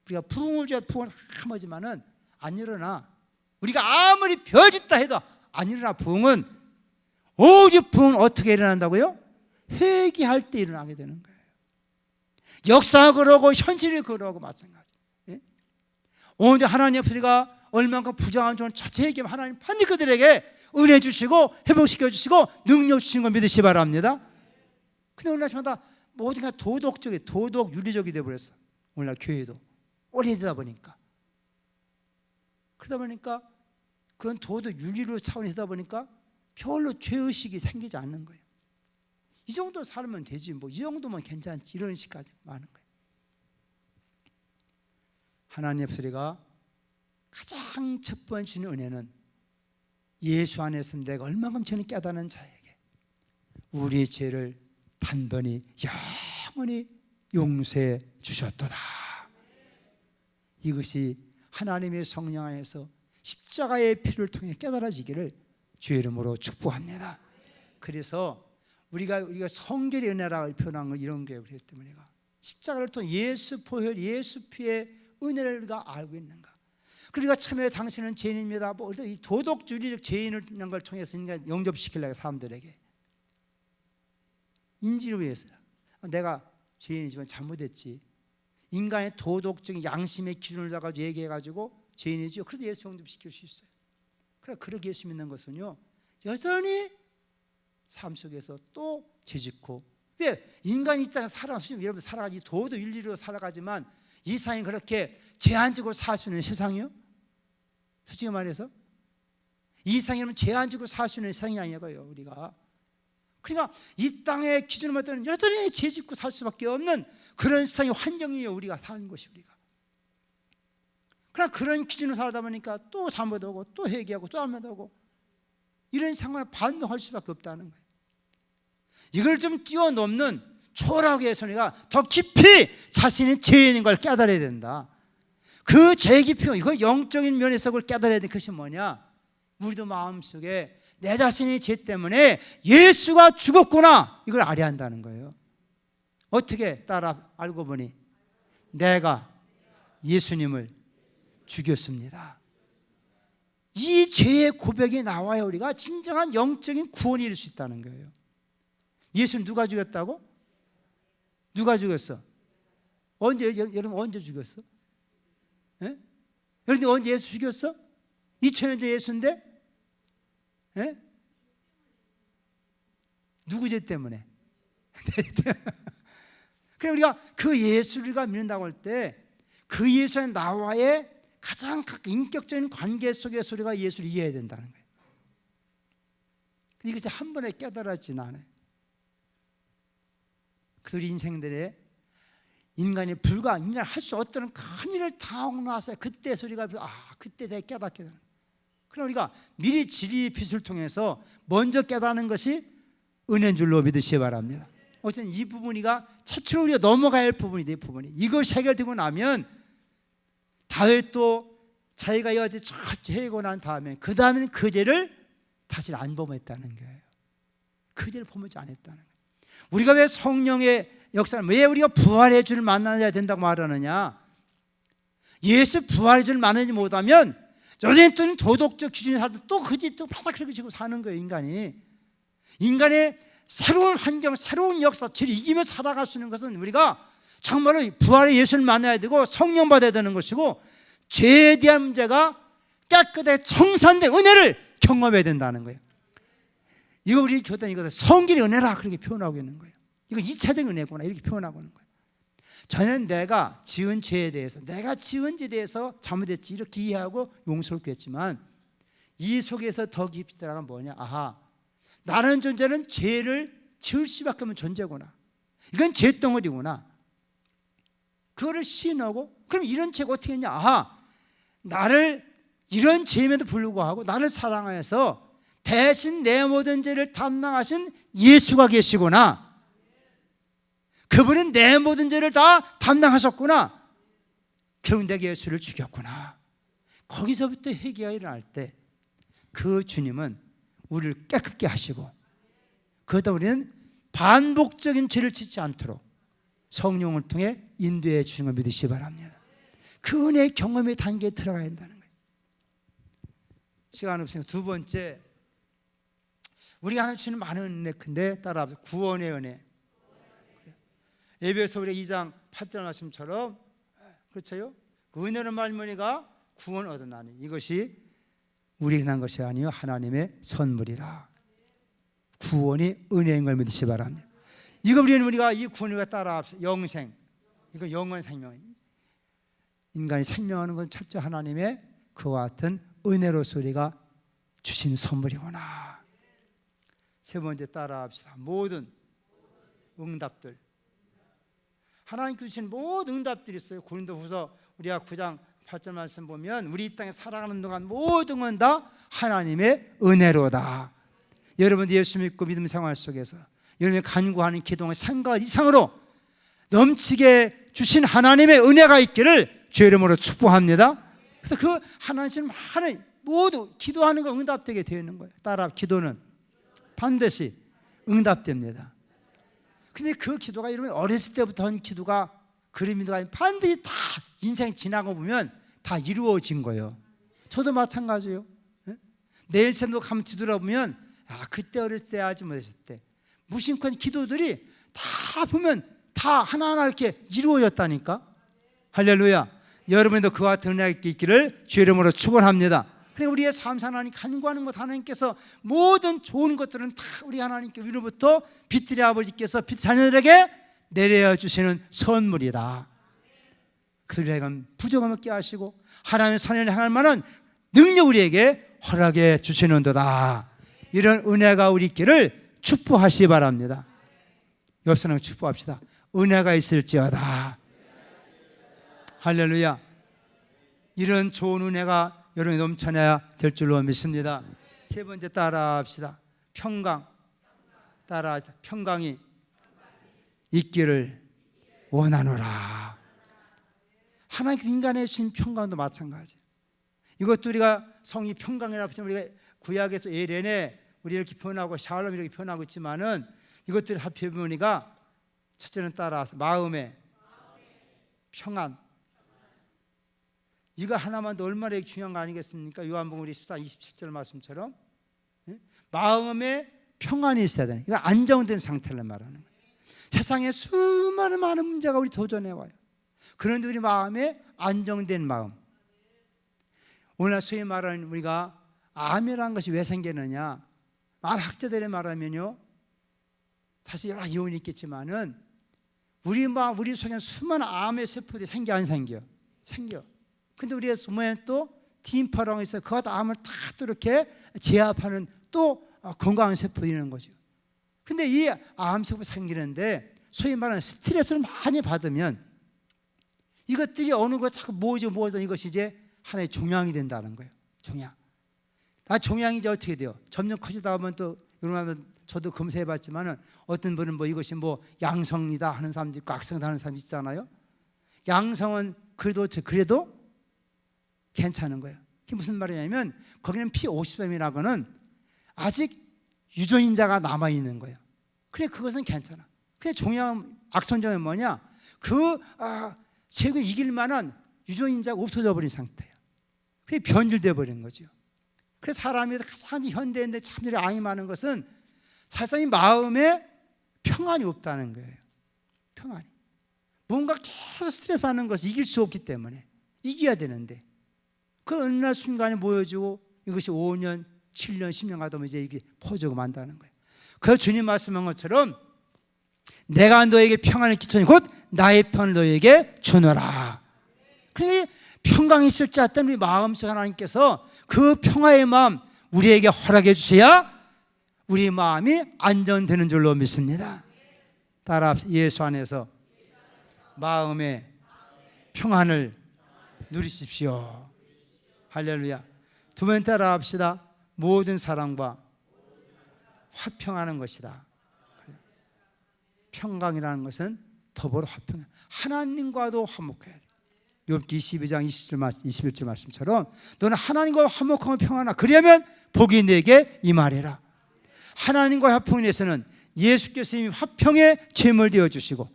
우리가 부흥을 줘야 부흥을 하지만은 안 일어나. 우리가 아무리 별짓다 해도 안 일어나. 부흥은 오직 부흥은 어떻게 일어난다고요? 회개할 때 일어나게 되는 거예요. 역사가 그러고 현실이 그러고 마찬가지. 예? 오늘 하나님 앞에 우리가 얼마나 부정한 존 자체 얘기하면 하나님 반드시 그들에게 은혜 주시고 회복시켜 주시고 능력 주시는 걸 믿으시 바랍니다. 근데 오늘날 저마다 모두가 도덕적이, 도덕 윤리적이 되어버렸어. 오늘날 교회도 오래되다 보니까, 그러다 보니까 그건 도덕 윤리로 차원이 되다 보니까 별로 죄의식이 생기지 않는 거예요. 이 정도 살면 되지, 뭐 이 정도면 괜찮지, 이런 식까지 많은 거예요. 하나님의 소리가 가장 첫 번째 주는 은혜는 예수 안에서 내가 얼마큼 저는 깨닫는 자에게 우리의 죄를 단번에 영원히 용서해 주셨도다. 이것이 하나님의 성령 안에서 십자가의 피를 통해 깨달아지기를 주의 이름으로 축복합니다. 그래서 우리가 성결의 은혜라고 표현한 거 이런 게 그렇기 때문에 우리가 십자가를 통해 예수 보혈, 예수 피의 은혜를 우리가 알고 있는가? 그러니까 처음에 당신은 죄인입니다. 뭐 이 도덕주의적 죄인을 있는 걸 통해서 인간 영접시키려고 사람들에게 인지를 위해서야. 내가 죄인이지만 잘못했지. 인간의 도덕적인 양심의 기준을 잡아가지고 얘기해가지고 죄인이죠. 그래도 예수 영접시킬 수 있어요. 그래 그렇게 예수 믿는 것은요 여전히 삶 속에서 또 죄짓고 왜 인간이 있잖아 여러분 살아가지 도도 윤리로 살아가지만 이 세상이 그렇게 제한적으로 살 수 있는 세상이요? 솔직히 말해서 이 세상이면 제한적으로 살 수 있는 세상이 아니고요 우리가. 그러니까 이 땅의 기준을 맞다는 여전히 죄짓고 살 수밖에 없는 그런 세상의 환경이에요 우리가 사는 것이. 우리가 그러나 그런 기준으로 살다 보니까 또 잘못하고 또 회개하고 또 잘못하고 이런 상황에 반응할 수밖에 없다는 거예요. 이걸 좀 뛰어넘는 초월하기 위해서 더 깊이 자신이 죄인인 걸 깨달아야 된다. 그 죄 깊이 이거 영적인 면에서 그걸 깨달아야 되는 것이 뭐냐? 우리도 마음속에 내 자신의 죄 때문에 예수가 죽었구나 이걸 알아야 한다는 거예요. 어떻게 따라 알고 보니 내가 예수님을 죽였습니다. 이 죄의 고백이 나와야 우리가 진정한 영적인 구원이 이룰 수 있다는 거예요. 예수는 누가 죽였다고? 누가 죽였어? 언제? 여러분 언제 죽였어? 예? 여러분 언제 예수 죽였어? 2000년 전 예수인데? 예? 누구 죄 때문에? 그래 우리가 그 예수를 우리가 믿는다고 할 때 그 예수의 나와의 가장 인격적인 관계 속에서 우리가 예수를 이해해야 된다는 거예요. 이것이 한 번에 깨달아지는 않아요. 그래서 우리 인생들의 인간이 인간 할 수 없던 큰 일을 당하고 나서 그때 우리가 그때 내가 깨닫게 되는 거예요. 그럼 우리가 미리 진리의 빛을 통해서 먼저 깨닫는 것이 은혜인 줄로 믿으시기 바랍니다. 어쨌든 이 부분이가 최초로 우리가 넘어가야 할 부분이다. 이 부분이 이것이 해결되고 나면 다윗도 자기가 이것을 해고 난 다음에 그 다음에는 그 죄를 다시 안 범했다는 거예요. 그 죄를 범하지 않았다는 거예요. 우리가 왜 성령의 역사를 왜 우리가 부활의 주를 만나야 된다고 말하느냐? 예수 부활의 주를 만나지 못하면 여전히 또 도덕적 기준에 살도 또 그 짓 또 바닥 그렇게 지고 사는 거예요. 인간의 새로운 환경, 새로운 역사, 죄를 이기며 살아갈 수 있는 것은 우리가 정말로 부활의 예수를 만나야 되고 성령 받아야 되는 것이고 죄에 대한 문제가 깨끗하게 청산된 은혜를 경험해야 된다는 거예요. 이거 우리 교단이 이거 성결의 은혜라 그렇게 표현하고 있는 거예요. 이거 2차적인 은혜구나 이렇게 표현하고 있는 거예요. 저는 내가 지은 죄에 대해서 내가 지은 죄에 대해서 잘못했지 이렇게 이해하고 용서를 구했지만 이 속에서 더 깊이 들어가면 뭐냐? 나라는 존재는 죄를 지을 수밖에 없는 존재구나. 이건 죄덩어리구나. 그거를 시인하고 그럼 이런 죄가 어떻게 했냐? 나를 이런 죄임에도 불구하고 나를 사랑하여서 대신 내 모든 죄를 담당하신 예수가 계시구나. 그분은 내 모든 죄를 다 담당하셨구나. 결국 내게 예수를 죽였구나. 거기서부터 회개가 일어날 때 그 주님은 우리를 깨끗게 하시고 그러다 우리는 반복적인 죄를 짓지 않도록 성령을 통해 인도해 주는 걸 믿으시기 바랍니다. 그 은혜의 경험의 단계에 들어가야 한다는 거예요. 시간 없으니까 두 번째 우리가 하나님 주시는 많은 은혜 근데 따라합시다. 구원의 은혜. 에베소 우리 2장 8절 말씀처럼 그렇죠? 그 은혜는 말머니가 구원 얻어나니 이것이 우리에게 난 것이 아니요 하나님의 선물이라. 구원이 은혜인 걸 믿으시기 바랍니다. 이거 우리가 이 구원을 따라합시다. 영생. 이거 영원 생명. 인간이 생명하는 건 첫째 하나님의 그와 같은 은혜로서 우리가 주신 선물이구나. 세 번째 따라합시다. 모든 응답들. 하나님께 주신 모든 응답들이 있어요. 고린도후서 우리가 9장 8절 말씀 보면 우리 이 땅에 살아가는 동안 모든 건 다 하나님의 은혜로다. 여러분 예수 믿고 믿음 생활 속에서 여러분이 간구하는 기도의 생각 이상으로 넘치게 주신 하나님의 은혜가 있기를 주의 이름으로 축복합니다. 그래서 그 하나님 모두 기도하는 거 응답되게 되어 있는 거예요. 따라 기도는 반드시 응답됩니다. 근데 그 기도가 여러분 어렸을 때부터 한 기도가 그림이가 아니라 반드시 다 인생 지나고 보면 다 이루어진 거예요. 저도 마찬가지예요. 내일 새도 가면 뒤돌아보면 그때 어렸을 때 하지 못했을 때 무심코 한 기도들이 다 보면 다 하나하나 이렇게 이루어졌다니까. 할렐루야. 여러분도 그와 같은 은혜가 있기를 주의 이름으로 축원합니다. 그래 우리의 삶 하나님 간구하는 것 하나님께서 모든 좋은 것들은 다 우리 하나님께 위로부터 빛들의 아버지께서 빛 자녀들에게 내려주시는 선물이다. 그들에게 부족함을 없게 하시고 하나님의 선을 향할 만한 능력 우리에게 허락해 주시는도다. 이런 은혜가 우리 있기를 축복하시기 바랍니다. 옆 사람 축복합시다. 은혜가 있을지어다. 할렐루야. 이런 좋은 은혜가 여러분이 넘쳐나야 될 줄로 믿습니다. 세 번째 따라합시다. 평강. 따라 평강이 있기를 원하노라. 하나님께서 인간에 주신 평강도 마찬가지. 이것도 우리가 성이 평강이라고 하지만 우리가 구약에서 에렌에 우리 이렇게 표현하고 샬롬 이렇게 표현하고 있지만은 이것들이 다 표현이가 첫째는 따라서 마음의 평안. 이거 하나만도 얼마나 중요한 거 아니겠습니까? 요한복음 우리 14, 27절 말씀처럼 마음의 평안이 있어야 되는. 이거 안정된 상태를 말하는 거예요. 세상에 수많은 많은 문제가 우리 도전해 와요. 그런데 우리 마음에 안정된 마음. 오늘날 소위 말하는 우리가 암이라는 것이 왜 생기느냐? 학자들의 말하면요, 사실 여러 이유는 있겠지만은 우리 속에 수많은 암의 세포들이 생겨 안 생겨? 생겨. 근데 우리의 몸에 또 디임파라고 있어요. 그것 암을 다 또 이렇게 제압하는 또 건강한 세포들이 있는 거죠. 근데 이 암세포가 생기는데 소위 말하는 스트레스를 많이 받으면 이것들이 어느 것 자꾸 모여서 이것이 이제 하나의 종양이 된다는 거예요. 종양. 종양이 이제 어떻게 돼요? 점점 커지다 보면 또 여러분 저도 검사해봤지만은 어떤 분은 이것이 양성이다 하는 사람도 있고 악성이다 하는 사람도 있잖아요. 양성은 그래도 괜찮은 거예요. 그게 무슨 말이냐면 거기는 P50m이라고는 아직 유전인자가 남아 있는 거예요. 그래 그것은 괜찮아. 근데 종양 악성종은 뭐냐? 세균 이길 만한 유전인자가 없어져 버린 상태예요. 그게 변질돼 버린 거죠. 그래서 사람이 가장 현대인데 참들이 암이 많은 것은 사실상 이 마음에 평안이 없다는 거예요. 평안이. 뭔가 계속 스트레스 받는 것을 이길 수 없기 때문에 이겨야 되는데 그 어느 날 순간에 모여지고 이것이 5년, 7년, 10년 가다 보면 이제 이게 퍼지고 만다는 거예요. 그래서 주님 말씀한 것처럼 내가 너에게 평안을 끼쳐니 곧 나의 편을 너에게 주노라. 그러니까 평강이 있을 자 때문에 우리 마음속 하나님께서 그 평화의 마음 우리에게 허락해 주셔야 우리 마음이 안전되는 줄로 믿습니다. 따라 예수 안에서 마음의 평안을 누리십시오. 할렐루야. 두 번째 따라 합시다. 모든 사람과 화평하는 것이다. 평강이라는 것은 더불어 화평. 하나님과도 화목해야 돼. 욥기 22장 21절 말씀처럼 너는 하나님과 화목하고 평안하라. 그리하면 복이 내게 임하리라. 하나님과 화평을 위해서는 예수께서 이미 화평의 제물 되어 주시고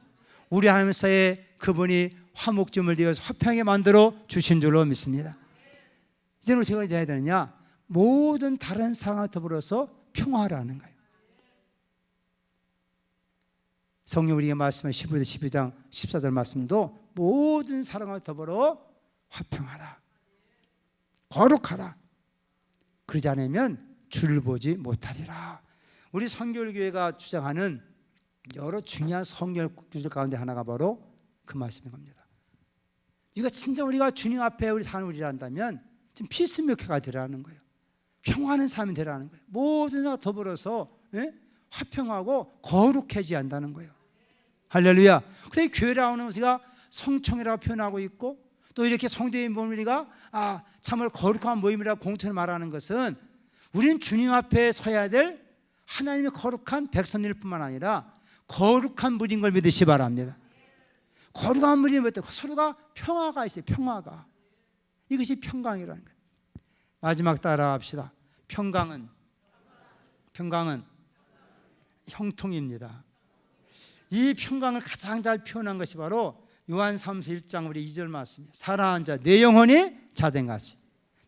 우리 하나님 사이에 그분이 화목제물 되어서 화평하게 만들어 주신 줄로 믿습니다. 이제는 제가 해야 되느냐? 모든 다른 상황과 더불어서 평화라는 거예요. 성령 우리에게 말씀한 12장 14절 말씀도 모든 사랑과 더불어 화평하라, 거룩하라. 그러지 않으면 주를 보지 못하리라. 우리 선결교회가 주장하는 여러 중요한 성결 구절 가운데 하나가 바로 그 말씀인 겁니다. 이거 진짜 우리가 주님 앞에 우리 사는 우리란다면 지금 피스메이커가 되라는 거예요. 평화하는 삶이 되라는 거예요. 모든 사람과 더불어서 화평하고 거룩해져야 한다는 거예요. 할렐루야. 그래서 교회라고는 우리가 성청이라고 표현하고 있고, 또 이렇게 성도의 모임을 우리가 참으로 거룩한 모임이라고 공통으로 말하는 것은 우리는 주님 앞에 서야 될 하나님의 거룩한 백성일 뿐만 아니라 거룩한 무리인 걸 믿으시 바랍니다. 거룩한 무리는 뭐예요? 서로가 평화가 있어요. 평화가. 이것이 평강이라는 거예요. 마지막 따라합시다. 평강은 형통입니다. 이 평강을 가장 잘 표현한 것이 바로 요한 3서 1장 우리 2절 말씀이에요. 사랑하는 자 내 영혼이 자된 같이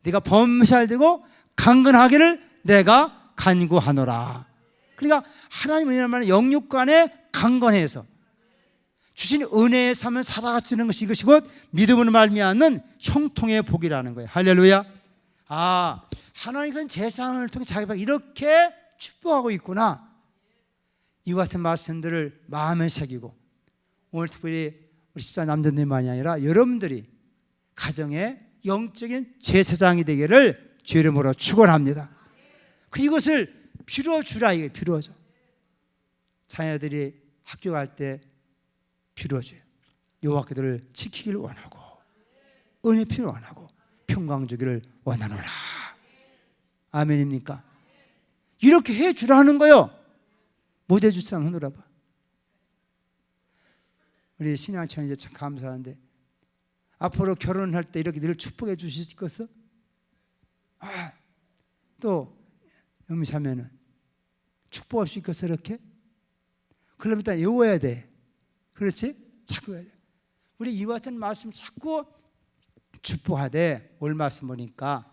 네가 범살되고 강건하기를 내가 간구하노라. 그러니까 하나님 은혜란 말은 영육간에 강건해서 주신 은혜에 사면 살아갈 수 있는 것이 이것이 곧 믿음으로 말미암는 형통의 복이라는 거예요. 할렐루야. 하나님께서는 제사장을 통해 자기가 이렇게 축복하고 있구나. 이와 같은 말씀들을 마음에 새기고 오늘 특별히 우리 집사 남자님만이 아니라 여러분들이 가정의 영적인 제사장이 되기를 주의 이름으로 축원합니다. 이것을 빌어주라. 이게 빌어줘. 자녀들이 학교 갈 때 빌어줘요. 여호와께를 지키기를 원하고 은혜를 원하고 평강 주기를 원하노라. 아멘입니까? 이렇게 해주라는 거요. 못 해줄 사람 흔들어 봐. 우리 신앙촌 이제 참 감사한데 앞으로 결혼할 때 이렇게 늘 축복해 주실 수 있겠어? 또 음사면은 축복할 수 있겠어 이렇게? 그러면 일단 외워야 돼. 그렇지? 자꾸 외워야 돼. 우리 이와 같은 말씀 자꾸 축복하되 오늘 말씀 보니까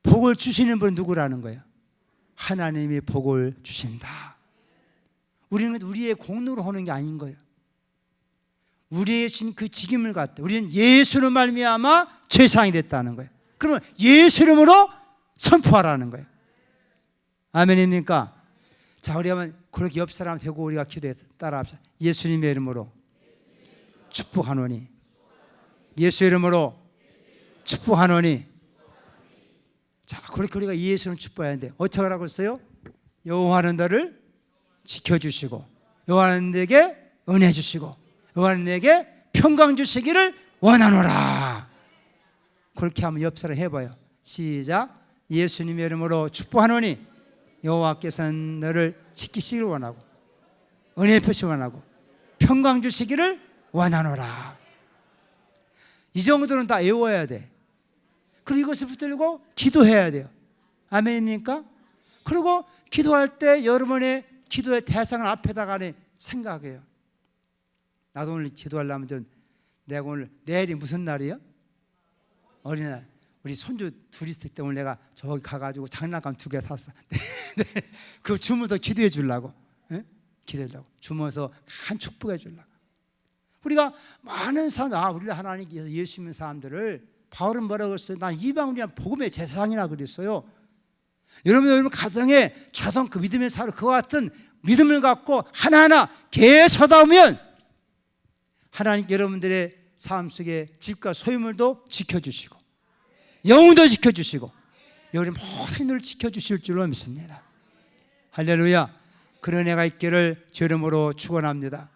복을 주시는 분은 누구라는 거예요? 하나님이 복을 주신다. 우리는 우리의 공로로 하는 게 아닌 거예요. 우리의 그 직임을 갖다 우리는 예수로 말미암아 제사장이 됐다는 거예요. 그러면 예수 이름으로 선포하라는 거예요. 아멘입니까? 자, 우리 한번 그렇게 옆 사람 되고 우리가 기도해서 따라합시다. 예수님의 이름으로 축복하노니, 예수 이름으로 축복하노니. 자, 그렇게 우리가 예수는 축복해야 하는데 어떻게 하라고 했어요? 여호와는 너를 지켜주시고 여호와는 내게 은혜 주시고 여호와는 내게 평강 주시기를 원하노라. 그렇게 한번 옆 사람 해봐요. 시작. 예수님의 이름으로 축복하노니 여호와께서는 너를 지키시기를 원하고 은혜 베푸시기를 원하고 평강 주시기를 원하노라. 이 정도는 다 외워야 돼. 그리고 이것을 붙들고 기도해야 돼요. 아멘입니까? 그리고 기도할 때 여러분의 기도의 대상을 앞에다가 생각해요. 나도 오늘 기도하려면 좀 내가 오늘 내일이 무슨 날이요? 어린이날. 우리 손주 둘이 있을 때 오늘 내가 저기 가가지고 장난감 2개 샀어. 그 주면서 기도해 주려고. 기도하려고. 주면서 한 축복해 주려고. 우리가 많은 사람, 우리 하나님께서 예수 믿는 사람들을 바울은 뭐라고 했어요? 난 이방인이란 복음의 제사장이라 그랬어요. 여러분 가정에 저던 그 믿음의 사람 그와 같은 믿음을 갖고 하나하나 개서다오면 하나님께 여러분들의 삶 속에 집과 소유물도 지켜주시고 영혼도 지켜주시고 여러분의 모든 일을 지켜주실 줄로 믿습니다. 할렐루야. 그런 애가 있기를 주 이름으로 축원합니다.